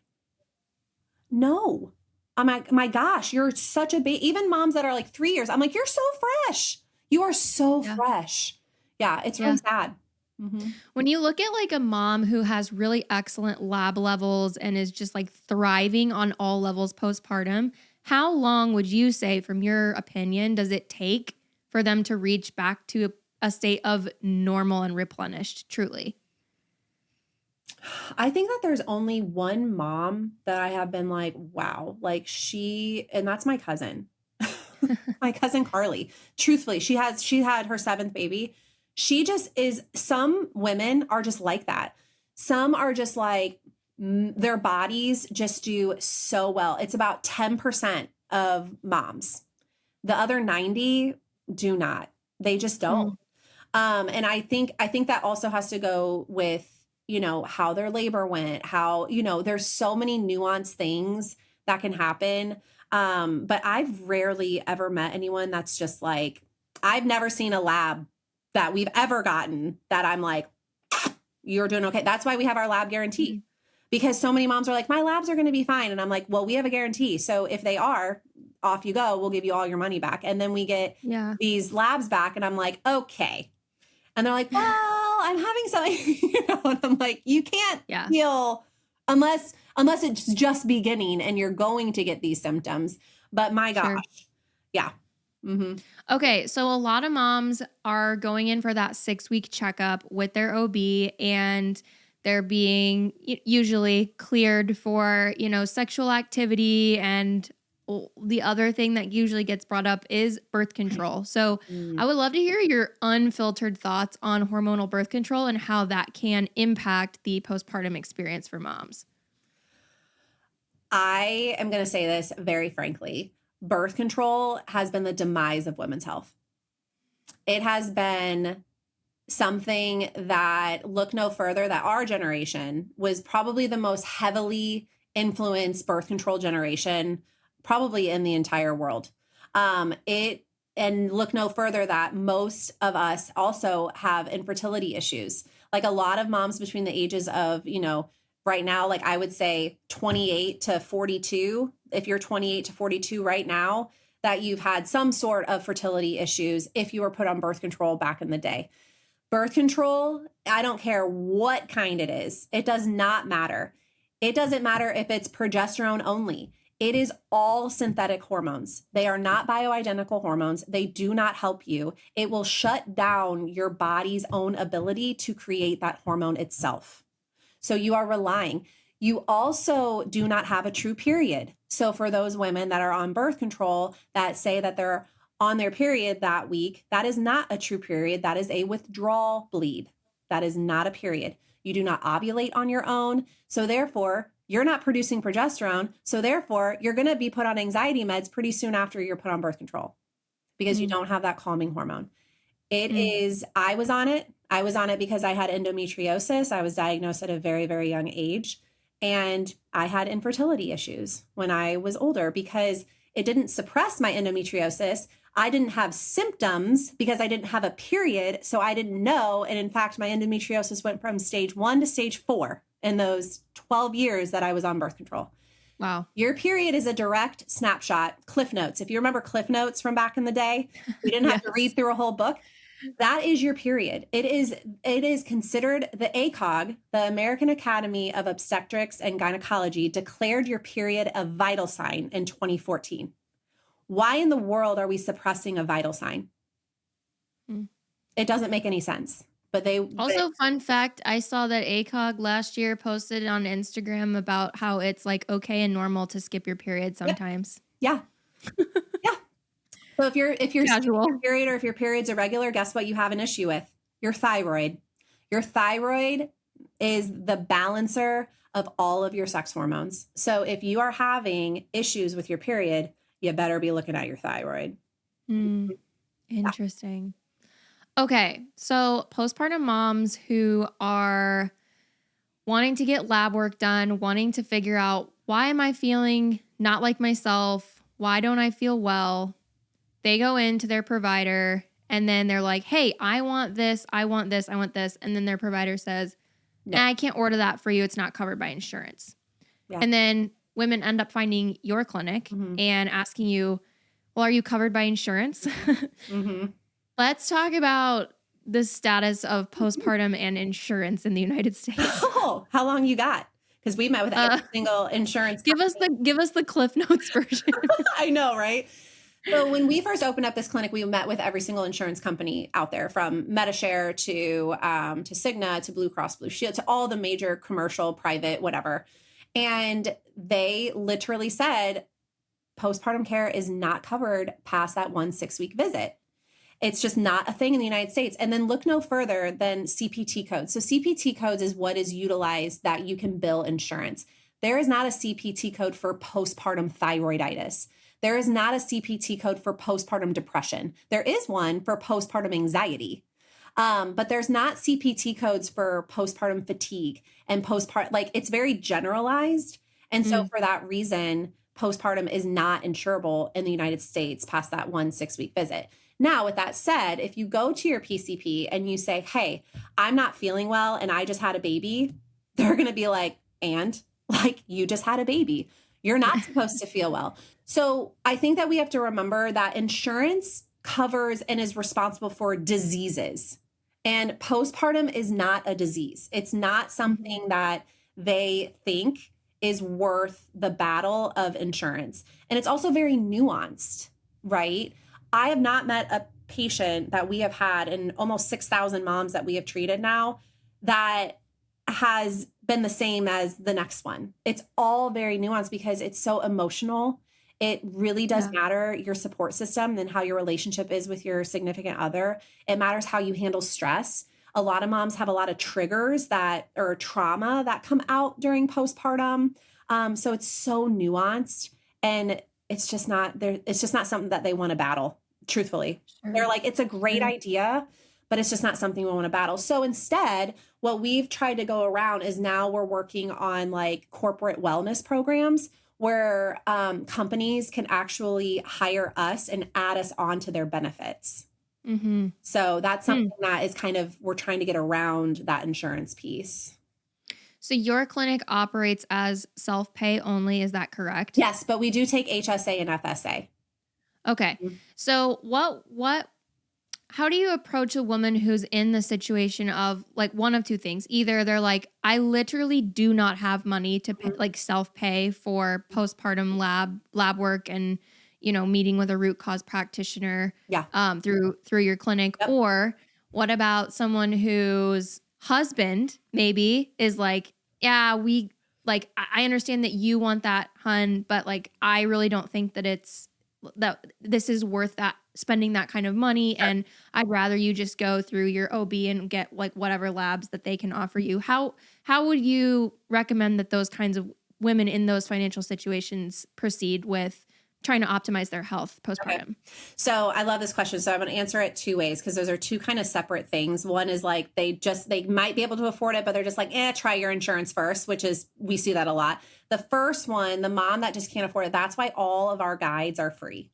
no. I'm like, my gosh, you're such a baby. Even moms that are 3 years, I'm like, you're so fresh. You are so fresh. Yeah, it's really sad. Mm-hmm. When you look at a mom who has really excellent lab levels and is just thriving on all levels postpartum, how long would you say, from your opinion, does it take for them to reach back to a state of normal and replenished, truly? I think that there's only one mom that I have been like, wow, and that's my cousin. My cousin Carly. Truthfully, she had her 7th baby. She just is, some women are just like that. Some are just their bodies just do so well. It's about 10% of moms. The other 90 do not. They just don't. And I think that also has to go with, how their labor went, how, there's so many nuanced things that can happen. But I've rarely ever met anyone that's just I've never seen a lab that we've ever gotten that I'm like, you're doing okay. That's why we have our lab guarantee, because so many moms are like, my labs are going to be fine. And I'm like, well, we have a guarantee. So if they are, off you go, we'll give you all your money back. And then we get these labs back and I'm like, okay. And they're like, well, I'm having something, and I'm like, you can't heal unless it's just beginning and you're going to get these symptoms. But my gosh. Yeah. Mm-hmm. Okay. So a lot of moms are going in for that 6-week checkup with their OB, and they're being usually cleared for, sexual activity. And the other thing that usually gets brought up is birth control. So I would love to hear your unfiltered thoughts on hormonal birth control and how that can impact the postpartum experience for moms. I am going to say this very frankly. Birth control has been the demise of women's health. it has been something that, look no further, that our generation was probably the most heavily influenced birth control generation probably in the entire world. And look no further that most of us also have infertility issues. Like a lot of moms between the ages of, right now, like I would say 28 to 42, if you're 28 to 42 right now, that you've had some sort of fertility issues if you were put on birth control back in the day. Birth control, I don't care what kind it is. It does not matter. It doesn't matter if it's progesterone only. It is all synthetic hormones. They are not bioidentical hormones. They do not help you. It will shut down your body's own ability to create that hormone itself. So you are relying. You also do not have a true period. So for those women that are on birth control that say that they're on their period that week, that is not a true period. That is a withdrawal bleed. That is not a period. You do not ovulate on your own. So therefore, you're not producing progesterone. So therefore, you're going to be put on anxiety meds pretty soon after you're put on birth control because you don't have that calming hormone. It is, I was on it. I was on it because I had endometriosis. I was diagnosed at a very, very young age. And I had infertility issues when I was older because it didn't suppress my endometriosis. I didn't have symptoms because I didn't have a period. So I didn't know. And in fact, my endometriosis went from stage 1 to stage 4 in those 12 years that I was on birth control. Wow. Your period is a direct snapshot. Cliff Notes. If you remember Cliff Notes from back in the day, we didn't have to read through a whole book. That is your period. It is considered the ACOG, the American Academy of Obstetrics and Gynecology, declared your period a vital sign in 2014. Why in the world are we suppressing a vital sign? It doesn't make any sense. But fun fact, I saw that ACOG last year posted on Instagram about how it's like okay and normal to skip your period sometimes. Yeah. Yeah. So if you're Casual. skipping your period or if your period's irregular, guess what you have an issue with? Your thyroid. Your thyroid is the balancer of all of your sex hormones. So if you are having issues with your period, you better be looking at your thyroid. Interesting. Okay, so postpartum moms who are wanting to get lab work done, wanting to figure out why am I feeling not like myself? Why don't I feel well? They go into their provider and then they're like, hey, I want this, I want this, I want this. And then their provider says, I can't order that for you. It's not covered by insurance. Yeah. And then women end up finding your clinic and asking you, well, are you covered by insurance? Let's talk about the status of postpartum and insurance in the United States. Oh, how long you got? Because we met with every single insurance company. Give us the Cliff Notes version. I know, right? So when we first opened up this clinic, we met with every single insurance company out there, from Medishare to Cigna to Blue Cross Blue Shield to all the major commercial, private, whatever. And they literally said postpartum care is not covered past that 1 6-week visit. It's just not a thing in the United States. And then look no further than CPT codes. So CPT codes is what is utilized that you can bill insurance. There is not a CPT code for postpartum thyroiditis. There is not a CPT code for postpartum depression. There is one for postpartum anxiety. But there's not CPT codes for postpartum fatigue and postpartum, like it's very generalized. And so for that reason, postpartum is not insurable in the United States past that 1 6-week visit. Now, with that said, if you go to your PCP and you say, hey, I'm not feeling well and I just had a baby, they're going to be like, and like you just had a baby. You're not supposed to feel well. So I think that we have to remember that insurance covers and is responsible for diseases. And postpartum is not a disease. It's not something that they think is worth the battle of insurance. And it's also very nuanced, right? I have not met a patient that we have had in almost 6,000 moms that we have treated now that has been the same as the next one. It's all very nuanced because it's so emotional. It really does matter your support system and how your relationship is with your significant other. It matters how you handle stress. A lot of moms have a lot of triggers or trauma that come out during postpartum. So it's so nuanced and it's just not something that they want to battle truthfully. They're Sure. like, it's a great Sure. idea, but it's just not something we want to battle. So instead, what we've tried to go around is now we're working on like corporate wellness programs where companies can actually hire us and add us onto their benefits. Mm-hmm. So that's Hmm. something that is kind of, we're trying to get around that insurance piece. So your clinic operates as self-pay only, is that correct? Yes, but we do take HSA and FSA. Okay. Mhm. So how do you approach a woman who's in the situation of like one of two things? Either they're like, I literally do not have money to pay, like self-pay for postpartum lab work and, meeting with a root cause practitioner Yeah. through your clinic. Yep. Or what about someone whose husband maybe is like, yeah, I understand that you want that, hun, but like, I really don't think that this is worth that spending that kind of money. Sure. And I'd rather you just go through your OB and get like whatever labs that they can offer you. How would you recommend that those kinds of women in those financial situations proceed with trying to optimize their health postpartum? Okay. So I love this question. So I'm going to answer it two ways because those are two kind of separate things. One is like they might be able to afford it, but they're just like, try your insurance first, which is, we see that a lot. The first one, the mom that just can't afford it, that's why all of our guides are free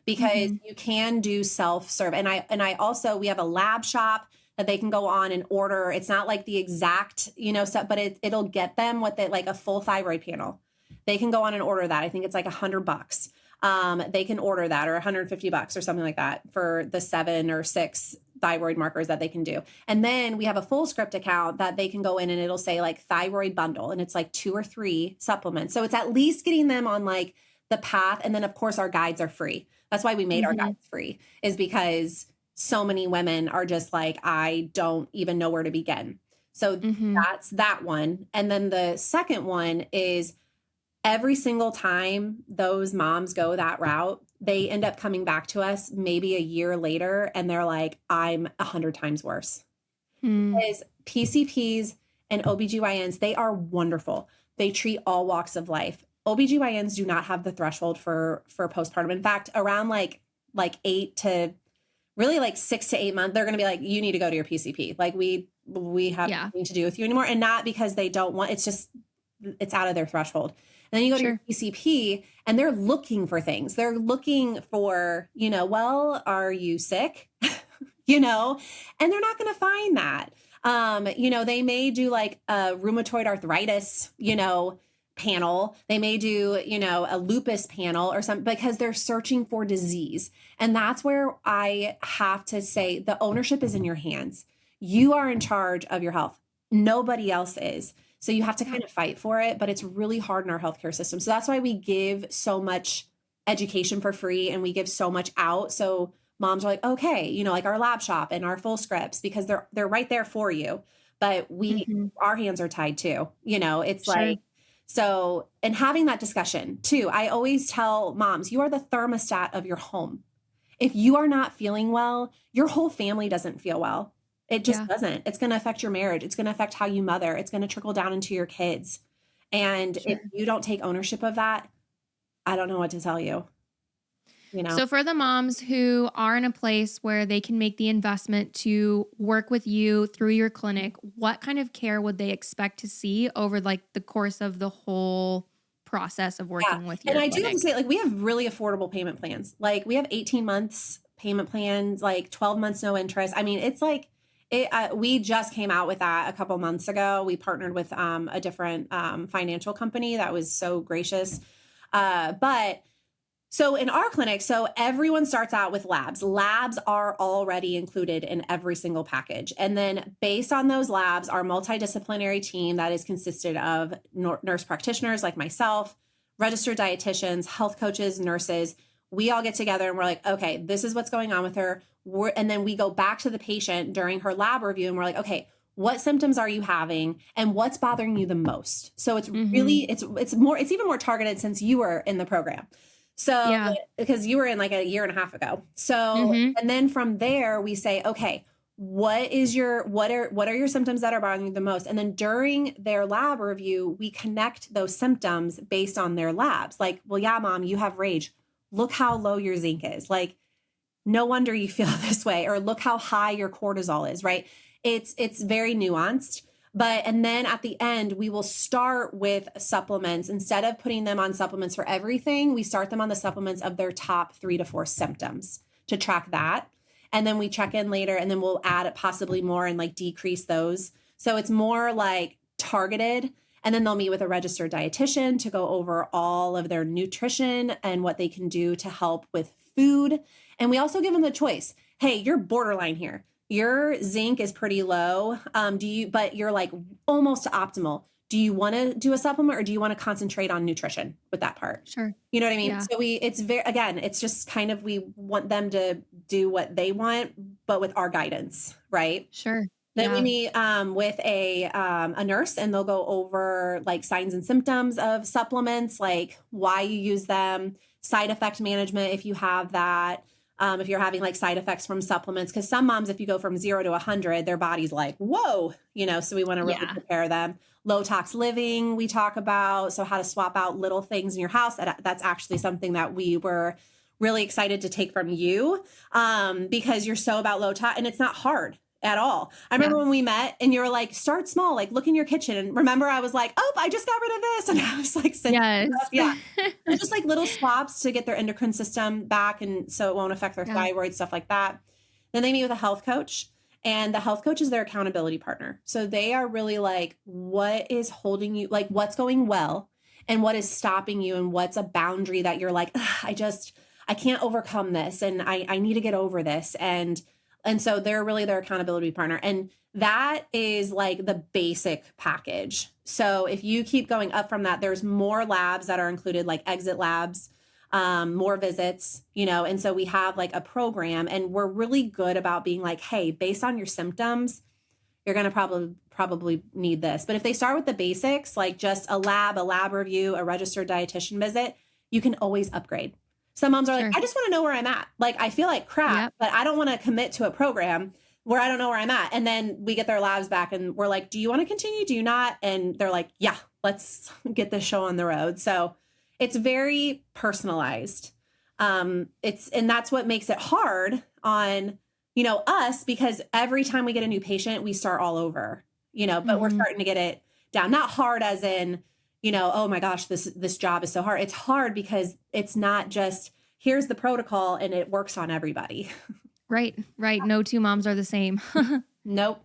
because you can do self-serve. And I also, we have a lab shop that they can go on and order. It's not like the exact, stuff, but it'll get them what they like a full thyroid panel. They can go on and order that. I think it's like $100. They can order that or $150 or something like that for the 7 or 6 thyroid markers that they can do. And then we have a full script account that they can go in and it'll say like thyroid bundle and it's like 2 or 3 supplements. So it's at least getting them on like the path. And then of course our guides are free. That's why we made our guides free, is because so many women are just like, I don't even know where to begin. So that's that one. And then the second one is every single time those moms go that route, they end up coming back to us maybe a year later and they're like, I'm 100 times worse. Because PCPs and OBGYNs, they are wonderful. They treat all walks of life. OBGYNs do not have the threshold for postpartum. In fact, around like 8 to really like 6 to 8 months, they're going to be like, you need to go to your PCP. Like we have nothing to do with you anymore. And not because they don't want, it's out of their threshold. And then you go to your PCP and they're looking for things. They're looking for, well, are you sick? And they're not going to find that. They may do like a rheumatoid arthritis, panel. They may do, a lupus panel or something because they're searching for disease. And that's where I have to say the ownership is in your hands. You are in charge of your health. Nobody else is. So you have to kind of fight for it, but it's really hard in our healthcare system. So that's why we give so much education for free and we give so much out. So moms are like, okay, like our lab shop and our full scripts, because they're right there for you. But our hands are tied too. It's like, so, and having that discussion too, I always tell moms, you are the thermostat of your home. If you are not feeling well, your whole family doesn't feel well. It just doesn't. It's going to affect your marriage. It's going to affect how you mother. It's going to trickle down into your kids. And if you don't take ownership of that, I don't know what to tell you. So for the moms who are in a place where they can make the investment to work with you through your clinic, what kind of care would they expect to see over like the course of the whole process of working with you? And I do have to say, like, we have really affordable payment plans. Like we have 18 months payment plans, like 12 months, no interest. I mean, it's like, we just came out with that a couple months ago. We partnered with a different financial company that was so gracious. So in our clinic, so everyone starts out with labs. Labs are already included in every single package. And then based on those labs, our multidisciplinary team that is consisted of nurse practitioners like myself, registered dietitians, health coaches, nurses, we all get together and we're like, okay, this is what's going on with her. And then we go back to the patient during her lab review and we're like, okay, what symptoms are you having and what's bothering you the most? So it's really, it's even more targeted since you were in the program. So because you were in like a year and a half ago. So, and then from there we say, okay, what are your symptoms that are bothering you the most? And then during their lab review, we connect those symptoms based on their labs. Like, well, yeah, mom, you have rage. Look how low your zinc is. Like, no wonder you feel this way, or look how high your cortisol is, right? It's very nuanced. But, and then at the end, we will start with supplements. Instead of putting them on supplements for everything, we start them on the supplements of their top 3 to 4 symptoms to track that. And then we check in later, and then we'll add possibly more and like decrease those. So it's more like targeted. And then they'll meet with a registered dietitian to go over all of their nutrition and what they can do to help with food. And we also give them the choice. Hey, you're borderline here. Your zinc is pretty low. But you're like almost optimal. Do you want to do a supplement, or do you want to concentrate on nutrition with that part? Sure. You know what I mean? Yeah. So it's just kind of, we want them to do what they want, but with our guidance, right? Sure. Then we meet with a nurse, and they'll go over like signs and symptoms of supplements, like why you use them, side effect management if you have that. If you're having like side effects from supplements, because some moms, if you go from 0 to 100, their body's like, whoa, so we want to really prepare them. Low-tox living, we talk about. So how to swap out little things in your house. That's actually something that we were really excited to take from you, because you're so about low-tox, and it's not hard at all. I remember when we met and you were like, start small, like look in your kitchen. And remember, I was like, oh, I just got rid of this. And I was like, They're just like little swaps to get their endocrine system back. And so it won't affect their thyroid, stuff like that. Then they meet with a health coach, and the health coach is their accountability partner. So they are really like, what is holding you, like what's going well and what is stopping you, and what's a boundary that you're like, I can't overcome this. And I need to get over this. And so they're really their accountability partner. And that is like the basic package. So if you keep going up from that, there's more labs that are included, like exit labs, more visits, and so we have like a program, and we're really good about being like, hey, based on your symptoms, you're going to probably need this. But if they start with the basics, like just a lab review, a registered dietitian visit, you can always upgrade. Some moms are like, I just want to know where I'm at. Like, I feel like crap, but I don't want to commit to a program where I don't know where I'm at. And then we get their labs back, and we're like, do you want to continue? Do you not? And they're like, yeah, let's get this show on the road. So it's very personalized. And that's what makes it hard on, us, because every time we get a new patient, we start all over, but we're starting to get it down. Not hard as in, oh my gosh, this job is so hard. It's hard because it's not just, here's the protocol and it works on everybody. Right. No two moms are the same. Nope.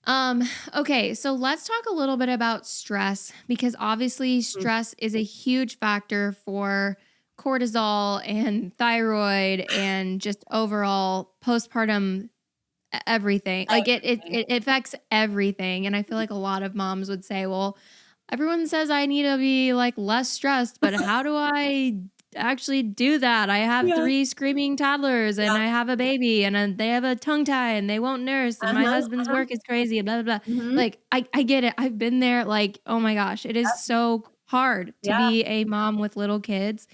Okay. So let's talk a little bit about stress, because obviously stress is a huge factor for cortisol and thyroid and just overall postpartum everything. Like it affects everything. And I feel like a lot of moms would say, well, everyone says I need to be like less stressed, but how do I actually do that? I have 3 screaming toddlers, and I have a baby, and they have a tongue tie, and they won't nurse, and my husband's work is crazy, and blah, blah, blah. Like, I get it. I've been there. Like, oh my gosh, it is so hard to be a mom with little kids.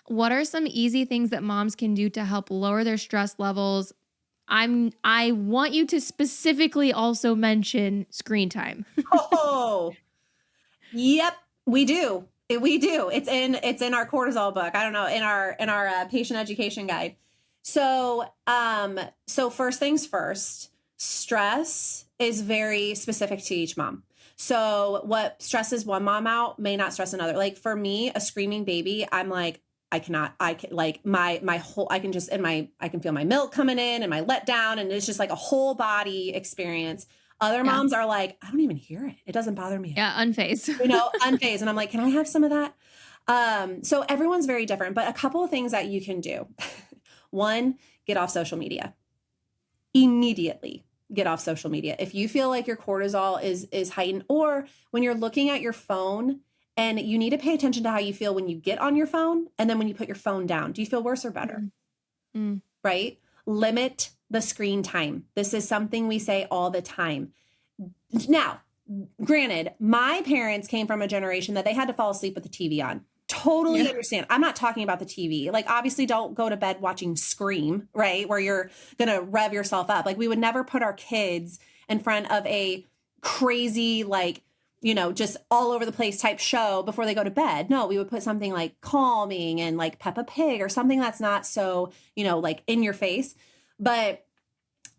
What are some easy things that moms can do to help lower their stress levels? I want you to specifically also mention screen time. Oh, yep, we do. We do. It's in our cortisol book. I don't know, in our patient education guide. So first things first, stress is very specific to each mom. So what stresses one mom out may not stress another. Like for me, a screaming baby, I'm like, I can like my whole, I can feel my milk coming in and my letdown, and it's just like a whole body experience. Other moms are like, I don't even hear it. It doesn't bother me. Yeah, unfazed. Unfazed. And I'm like, can I have some of that? So everyone's very different, but a couple of things that you can do. One, get off social media. Immediately get off social media. If you feel like your cortisol is heightened, or when you're looking at your phone, and you need to pay attention to how you feel when you get on your phone and then when you put your phone down. Do you feel worse or better? Right? Limit the screen time. This is something we say all the time. Now, granted, my parents came from a generation that they had to fall asleep with the TV on. Totally understand. I'm not talking about the TV. Like, obviously, don't go to bed watching Scream, right? Where you're going to rev yourself up. Like, we would never put our kids in front of a crazy, like, just all over the place type show before they go to bed. No, we would put something like calming and like Peppa Pig or something that's not so, like in your face. But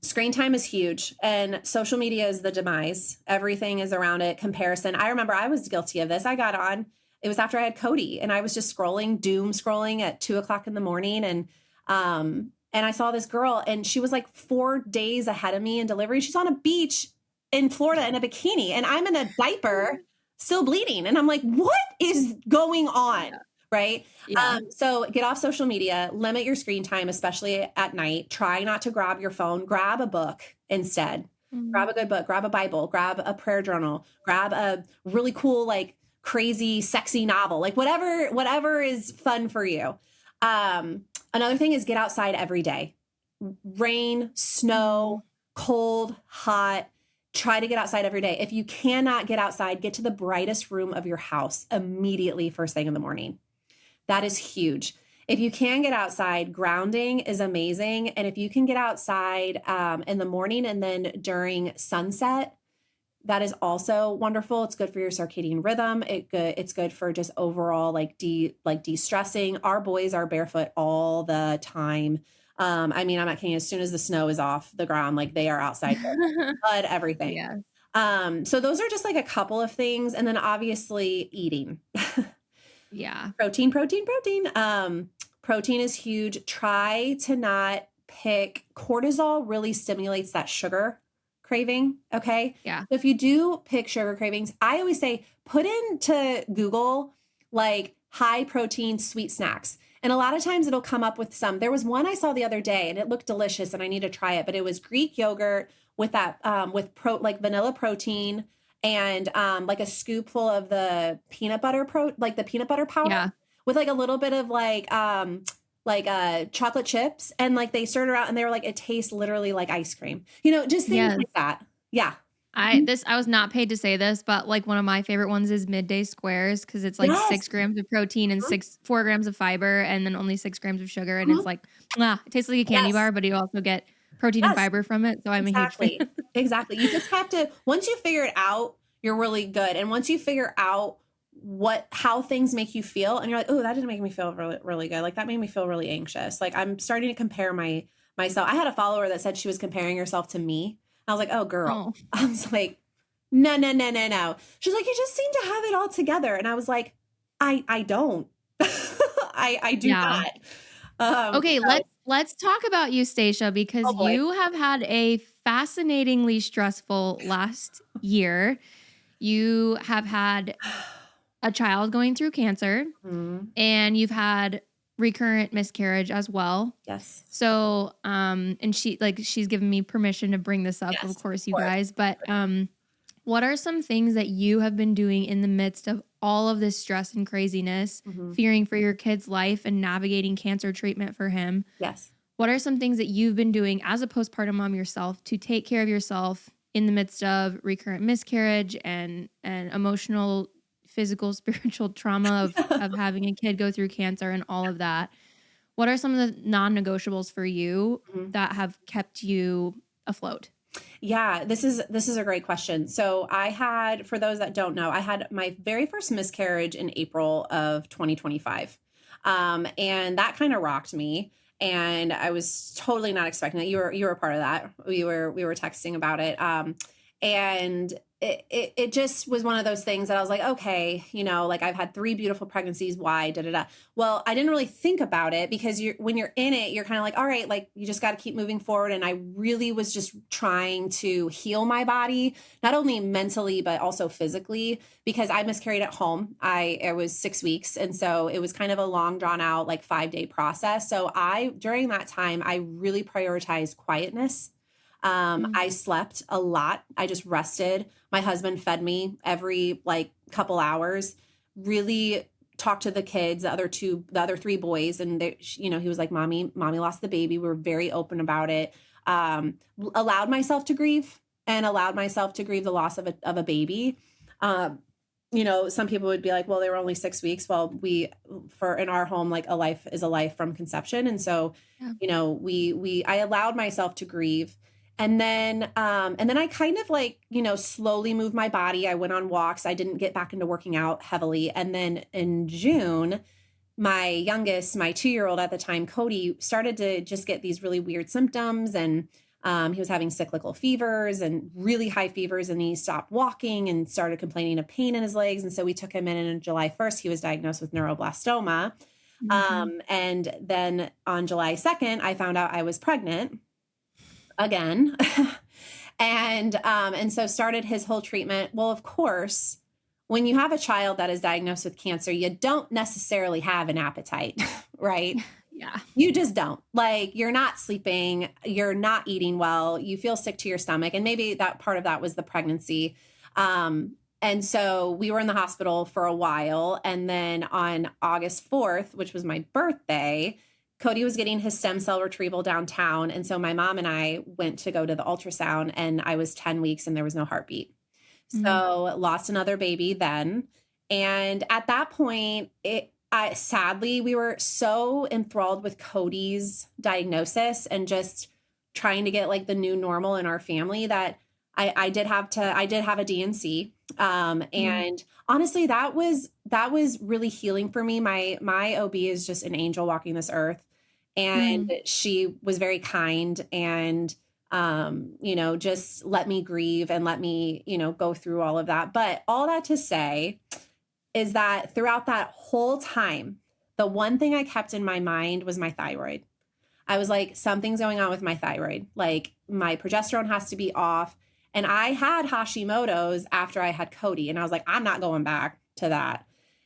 screen time is huge, and social media is the demise. Everything is around it. Comparison. I remember I was guilty of this. I got on, it was after I had Cody, and I was just doom scrolling at 2:00 in the morning. And I saw this girl, and she was like 4 days ahead of me in delivery. She's on a beach in Florida in a bikini, and I'm in a diaper still bleeding. And I'm like, what is going on? Yeah. Right. Yeah. So get off social media, limit your screen time, especially at night. Try not to grab your phone, grab a book instead. Mm-hmm. Grab a good book, grab a Bible, grab a prayer journal, grab a really cool, like crazy, sexy novel, like whatever is fun for you. Another thing is get outside every day. Rain, snow, cold, hot. Try to get outside every day. If you cannot get outside, get to the brightest room of your house immediately first thing in the morning. That is huge. If you can get outside, grounding is amazing. And if you can get outside in the morning and then during sunset, that is also wonderful. It's good for your circadian rhythm. It's good for just overall de-stressing. Our boys are barefoot all the time. I'm not kidding. As soon as the snow is off the ground, like they are outside, mud, everything. Yes. So those are just like a couple of things. And then obviously eating. Yeah. Protein. Protein is huge. Try to not pick. Cortisol really stimulates that sugar craving. Okay. Yeah. So if you do pick sugar cravings, I always say put into Google like high protein sweet snacks. And a lot of times it'll come up with some. There was one I saw the other day and it looked delicious and I need to try it, but it was Greek yogurt with that, like vanilla protein and like a scoop full of the peanut butter the peanut butter powder with like a little bit of chocolate chips. And like they stirred it out and they were like, it tastes literally like ice cream, just things like that. Yeah. I was not paid to say this, but like one of my favorite ones is Midday Squares because it's like 6 grams of protein and 4 grams of fiber and then only 6 grams of sugar. And it's like, it tastes like a candy bar, but you also get protein and fiber from it. So I'm a huge fan. Exactly. You just have to, once you figure it out, you're really good. And once you figure out how things make you feel and you're like, oh, that didn't make me feel really, really good. Like that made me feel really anxious. Like I'm starting to compare myself. I had a follower that said she was comparing herself to me. I was like, oh, girl. Oh. I was like, no. She's like, you just seem to have it all together. And I was like, I don't. I do not. Okay, so. Let's talk about you, Stacia, because you have had a fascinatingly stressful last year. You have had a child going through cancer, and you've had recurrent miscarriage as well. Yes. So, and she's given me permission to bring this up, of course, you guys, but, what are some things that you have been doing in the midst of all of this stress and craziness, fearing for your kid's life and navigating cancer treatment for him? Yes. What are some things that you've been doing as a postpartum mom yourself to take care of yourself in the midst of recurrent miscarriage and emotional, physical, spiritual trauma of having a kid go through cancer and all of that? What are some of the non-negotiables for you that have kept you afloat? Yeah, this is a great question. So for those that don't know, I had my very first miscarriage in April of 2025. And that kind of rocked me. And I was totally not expecting it. You were a part of that. We were texting about it. And it just was one of those things that I was like, okay, like I've had 3 beautiful pregnancies. Why? Da, da, da. Well, I didn't really think about it because when you're in it, you're kind of like, all right, like you just got to keep moving forward. And I really was just trying to heal my body, not only mentally, but also physically, because I miscarried at home. It was 6 weeks. And so it was kind of a long drawn out, like 5-day process. So during that time, I really prioritized quietness. I slept a lot. I just rested. My husband fed me every couple hours, really talked to the kids, the other 3 boys. And he was like, mommy lost the baby. We were very open about it. Allowed myself to grieve the loss of a baby. Some people would be like, well, they were only 6 weeks. Well, in our home, like a life is a life from conception. And so, I allowed myself to grieve. And then I kind of like, slowly moved my body. I went on walks. I didn't get back into working out heavily. And then in June, my youngest, my 2-year-old at the time, Cody, started to just get these really weird symptoms. And he was having cyclical fevers and really high fevers. And he stopped walking and started complaining of pain in his legs. And so we took him in, and on July 1st, he was diagnosed with neuroblastoma. And then on July 2nd, I found out I was pregnant again. And so started his whole treatment. Well, of course, when you have a child that is diagnosed with cancer, you don't necessarily have an appetite, right? Yeah. You just don't. Like, you're not sleeping, you're not eating well, you feel sick to your stomach. And maybe that part of that was the pregnancy. And so we were in the hospital for a while. And then on August 4th, which was my birthday, Cody was getting his stem cell retrieval downtown. And so my mom and I went to go to the ultrasound, and I was 10 weeks and there was no heartbeat. So lost another baby then. And at that point, sadly, we were so enthralled with Cody's diagnosis and just trying to get like the new normal in our family that I did have a DNC. And honestly, that was really healing for me. My OB is just an angel walking this earth. And she was very kind and, just let me grieve and let me, go through all of that. But all that to say is that throughout that whole time, the one thing I kept in my mind was my thyroid. I was like, something's going on with my thyroid. Like, my progesterone has to be off. And I had Hashimoto's after I had Cody. And I was like, I'm not going back to that.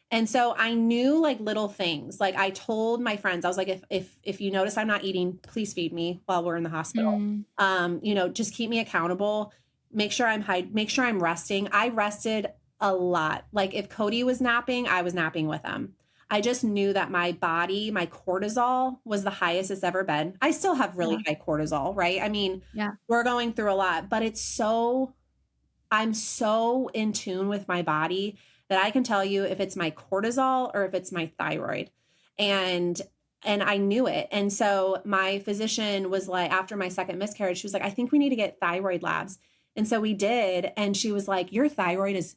And so I knew like little things. Like, I told my friends, I was like, if you notice I'm not eating, please feed me while we're in the hospital. Just keep me accountable. Make sure I'm resting. I rested a lot. Like, if Cody was napping, I was napping with him. I just knew that my body, my cortisol was the highest it's ever been. I still have really high cortisol, right? I mean, we're going through a lot, but I'm so in tune with my body that I can tell you if it's my cortisol or if it's my thyroid. And I knew it. And so my physician was like, after my second miscarriage, she was like, I think we need to get thyroid labs. And so we did. And she was like, your thyroid is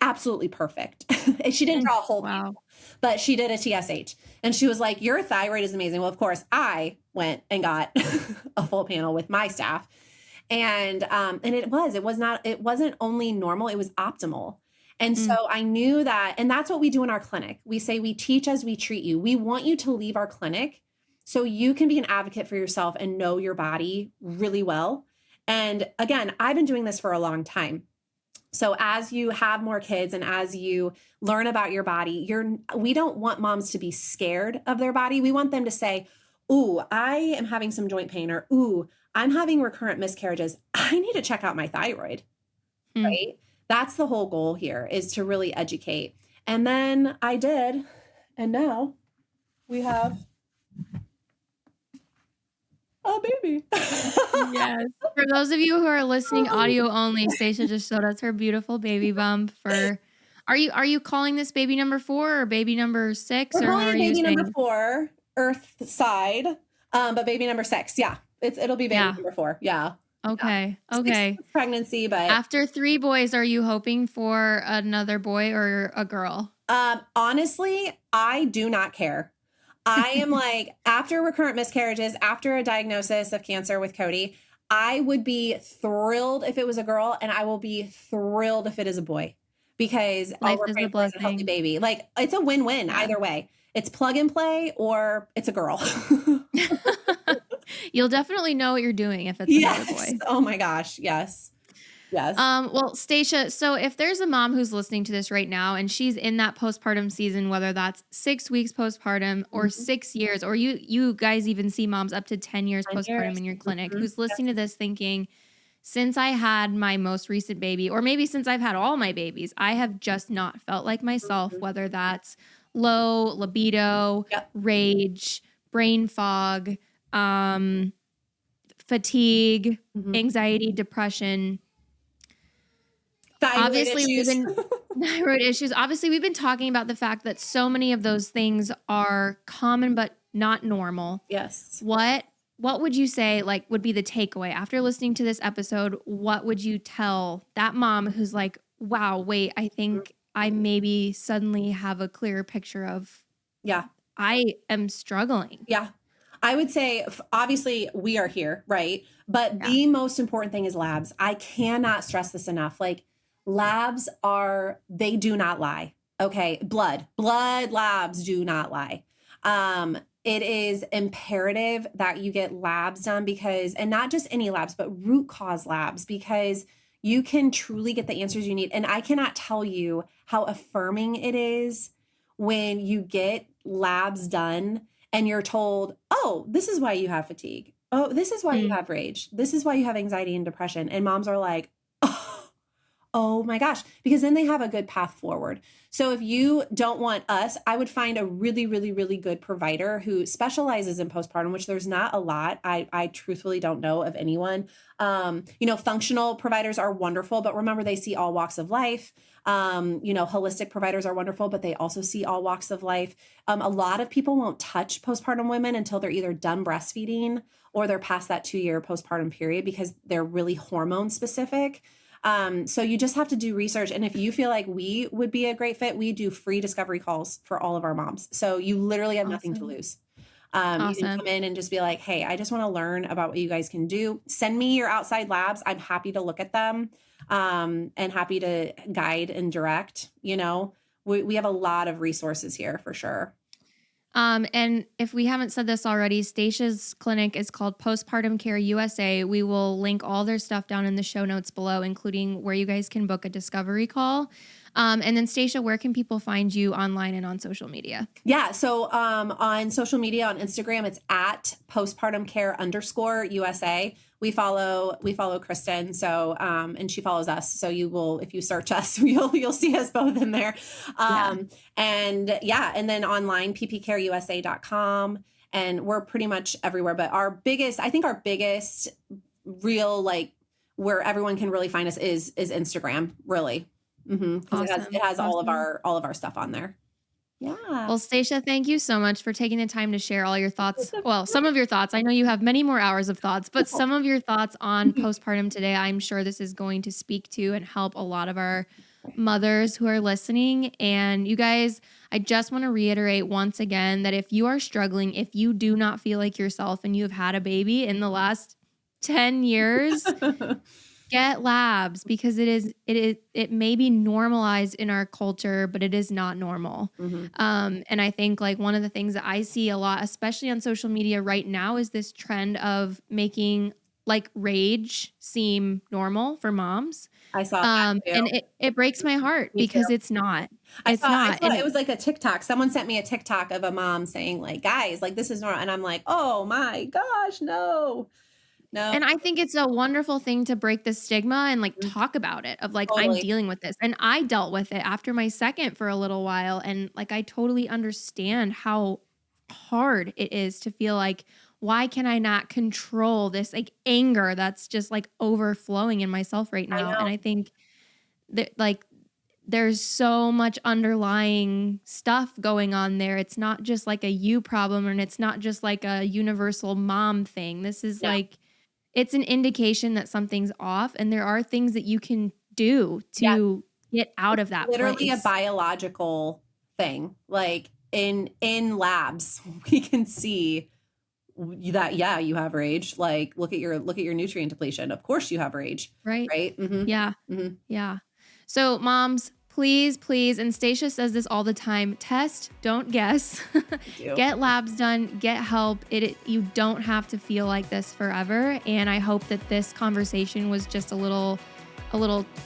absolutely perfect. She didn't draw a whole panel, but she did a TSH. And she was like, your thyroid is amazing. Well, of course, I went and got a full panel with my staff. And it wasn't only normal, it was optimal. And so I knew that, and that's what we do in our clinic. We say we teach as we treat you. We want you to leave our clinic so you can be an advocate for yourself and know your body really well. And again, I've been doing this for a long time. So as you have more kids and as you learn about your body, we don't want moms to be scared of their body. We want them to say, ooh, I am having some joint pain, or ooh, I'm having recurrent miscarriages. I need to check out my thyroid, right? That's the whole goal here, is to really educate. And then I did. And now we have a baby. Yes. For those of you who are listening audio only, Stacia just showed us her beautiful baby bump are you calling this baby number 4 or baby number 6? We're or calling how are baby you number 4, Earth side. But baby number 6. Yeah. It'll be baby number 4. Yeah. Okay. Yeah. Okay. Pregnancy, but after 3 boys, are you hoping for another boy or a girl? Honestly, I do not care. I am like, after recurrent miscarriages, after a diagnosis of cancer with Cody, I would be thrilled if it was a girl, and I will be thrilled if it is a boy, because all we're praying for is a healthy baby. Like, it's a win-win either way. It's plug and play or it's a girl. You'll definitely know what you're doing if it's another boy. Oh my gosh. Yes. Yes. Well, Stacia, so if there's a mom who's listening to this right now and she's in that postpartum season, whether that's 6 weeks postpartum or 6 years, or you guys even see moms up to 10 years postpartum in your clinic, who's listening to this thinking, since I had my most recent baby, or maybe since I've had all my babies, I have just not felt like myself, whether that's low libido, rage, brain fog, fatigue, anxiety, depression. Thyroid issues. Thyroid issues. Obviously, we've been talking about the fact that so many of those things are common but not normal. Yes. What what would you say like would be the takeaway after listening to this episode? What would you tell that mom who's like, wow, wait, I think I maybe suddenly have a clearer picture of, Yeah. I am struggling. Yeah. I would say, obviously, we are here, right? But Yeah. the most important thing is labs. I cannot stress this enough. Like, labs they do not lie. Okay. Blood labs do not lie. It is imperative that you get labs done and not just any labs, but root cause labs, because you can truly get the answers you need. And I cannot tell you how affirming it is when you get labs done and you're told, oh, this is why you have fatigue. Oh, this is why you have rage. This is why you have anxiety and depression. And moms are like, oh my gosh, because then they have a good path forward. So if you don't want us, I would find a really, really, really good provider who specializes in postpartum, which there's not a lot. I truthfully don't know of anyone. Functional providers are wonderful, but remember, they see all walks of life. Holistic providers are wonderful, but they also see all walks of life. A lot of people won't touch postpartum women until they're either done breastfeeding or they're past that 2-year postpartum period, because they're really hormone specific. So you just have to do research. And if you feel like we would be a great fit, we do free discovery calls for all of our moms. So you literally have nothing to lose. You can come in and just be like, hey, I just want to learn about what you guys can do. Send me your outside labs. I'm happy to look at them, and happy to guide and direct. We have a lot of resources here for sure. And if we haven't said this already, Stacia's clinic is called Postpartum Care USA. We will link all their stuff down in the show notes below, including where you guys can book a discovery call. And then Stacia, where can people find you online and on social media? Yeah. So, on social media, on Instagram, it's at postpartumcare_USA. We follow Kristen. So, and she follows us. So if you search us, you'll see us both in there. And then online, ppcareusa.com. And we're pretty much everywhere, but our biggest real, like, where everyone can really find us is Instagram, really. Awesome. It has all of our stuff on there. Yeah. Well, Stacia, thank you so much for taking the time to share all your thoughts. Well, some of your thoughts. I know you have many more hours of thoughts, but some of your thoughts on postpartum today. I'm sure this is going to speak to and help a lot of our mothers who are listening. And you guys, I just want to reiterate once again that if you are struggling, if you do not feel like yourself and you have had a baby in the last 10 years, get labs, because it may be normalized in our culture, but it is not normal. And I think like one of the things that I see a lot, especially on social media right now, is this trend of making like rage seem normal for moms. I saw that too. And it breaks my heart because it's not. I saw it was like a TikTok. Someone sent me a TikTok of a mom saying like, guys, like this is normal. And I'm like, oh my gosh, no. And I think it's a wonderful thing to break the stigma and like talk about it of like, totally. I'm dealing with this. And I dealt with it after my second for a little while. And like, I totally understand how hard it is to feel like, why can I not control this like anger that's just like overflowing in myself right now? And I think that like, there's so much underlying stuff going on there. It's not just like a you problem, and it's not just like a universal mom thing. This is like, it's an indication that something's off, and there are things that you can do to get out of that. Literally place. A biological thing. Like in labs, we can see that, you have rage. Like look at your nutrient depletion. Of course you have rage. Right. Mm-hmm. Yeah. Mm-hmm. Yeah. So moms, please, and Stacia says this all the time, test, don't guess. Get labs done, get help. You don't have to feel like this forever. And I hope that this conversation was just a little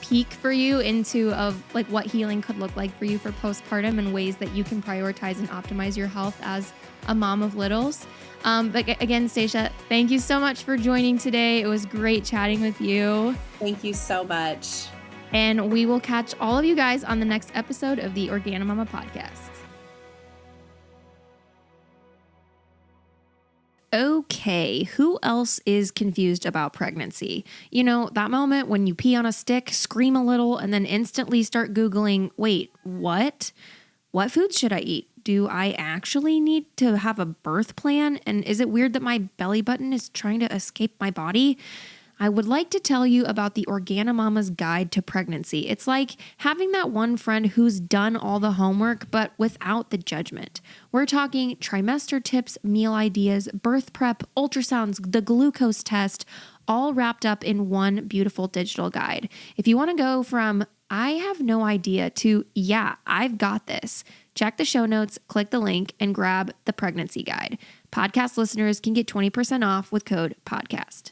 peek for you into of like what healing could look like for you for postpartum and ways that you can prioritize and optimize your health as a mom of littles. But again, Stacia, thank you so much for joining today. It was great chatting with you. Thank you so much. And we will catch all of you guys on the next episode of the OrganiMama Podcast. Okay, who else is confused about pregnancy? You know, that moment when you pee on a stick, scream a little, and then instantly start Googling, wait, what? What foods should I eat? do I actually need to have a birth plan? And is it weird that my belly button is trying to escape my body? I would like to tell you about the OrganiMama's Guide to Pregnancy. It's like having that one friend who's done all the homework, but without the judgment. We're talking trimester tips, meal ideas, birth prep, ultrasounds, the glucose test, all wrapped up in one beautiful digital guide. If you want to go from I have no idea to yeah, I've got this, check the show notes, click the link, and grab the pregnancy guide. Podcast listeners can get 20% off with code podcast.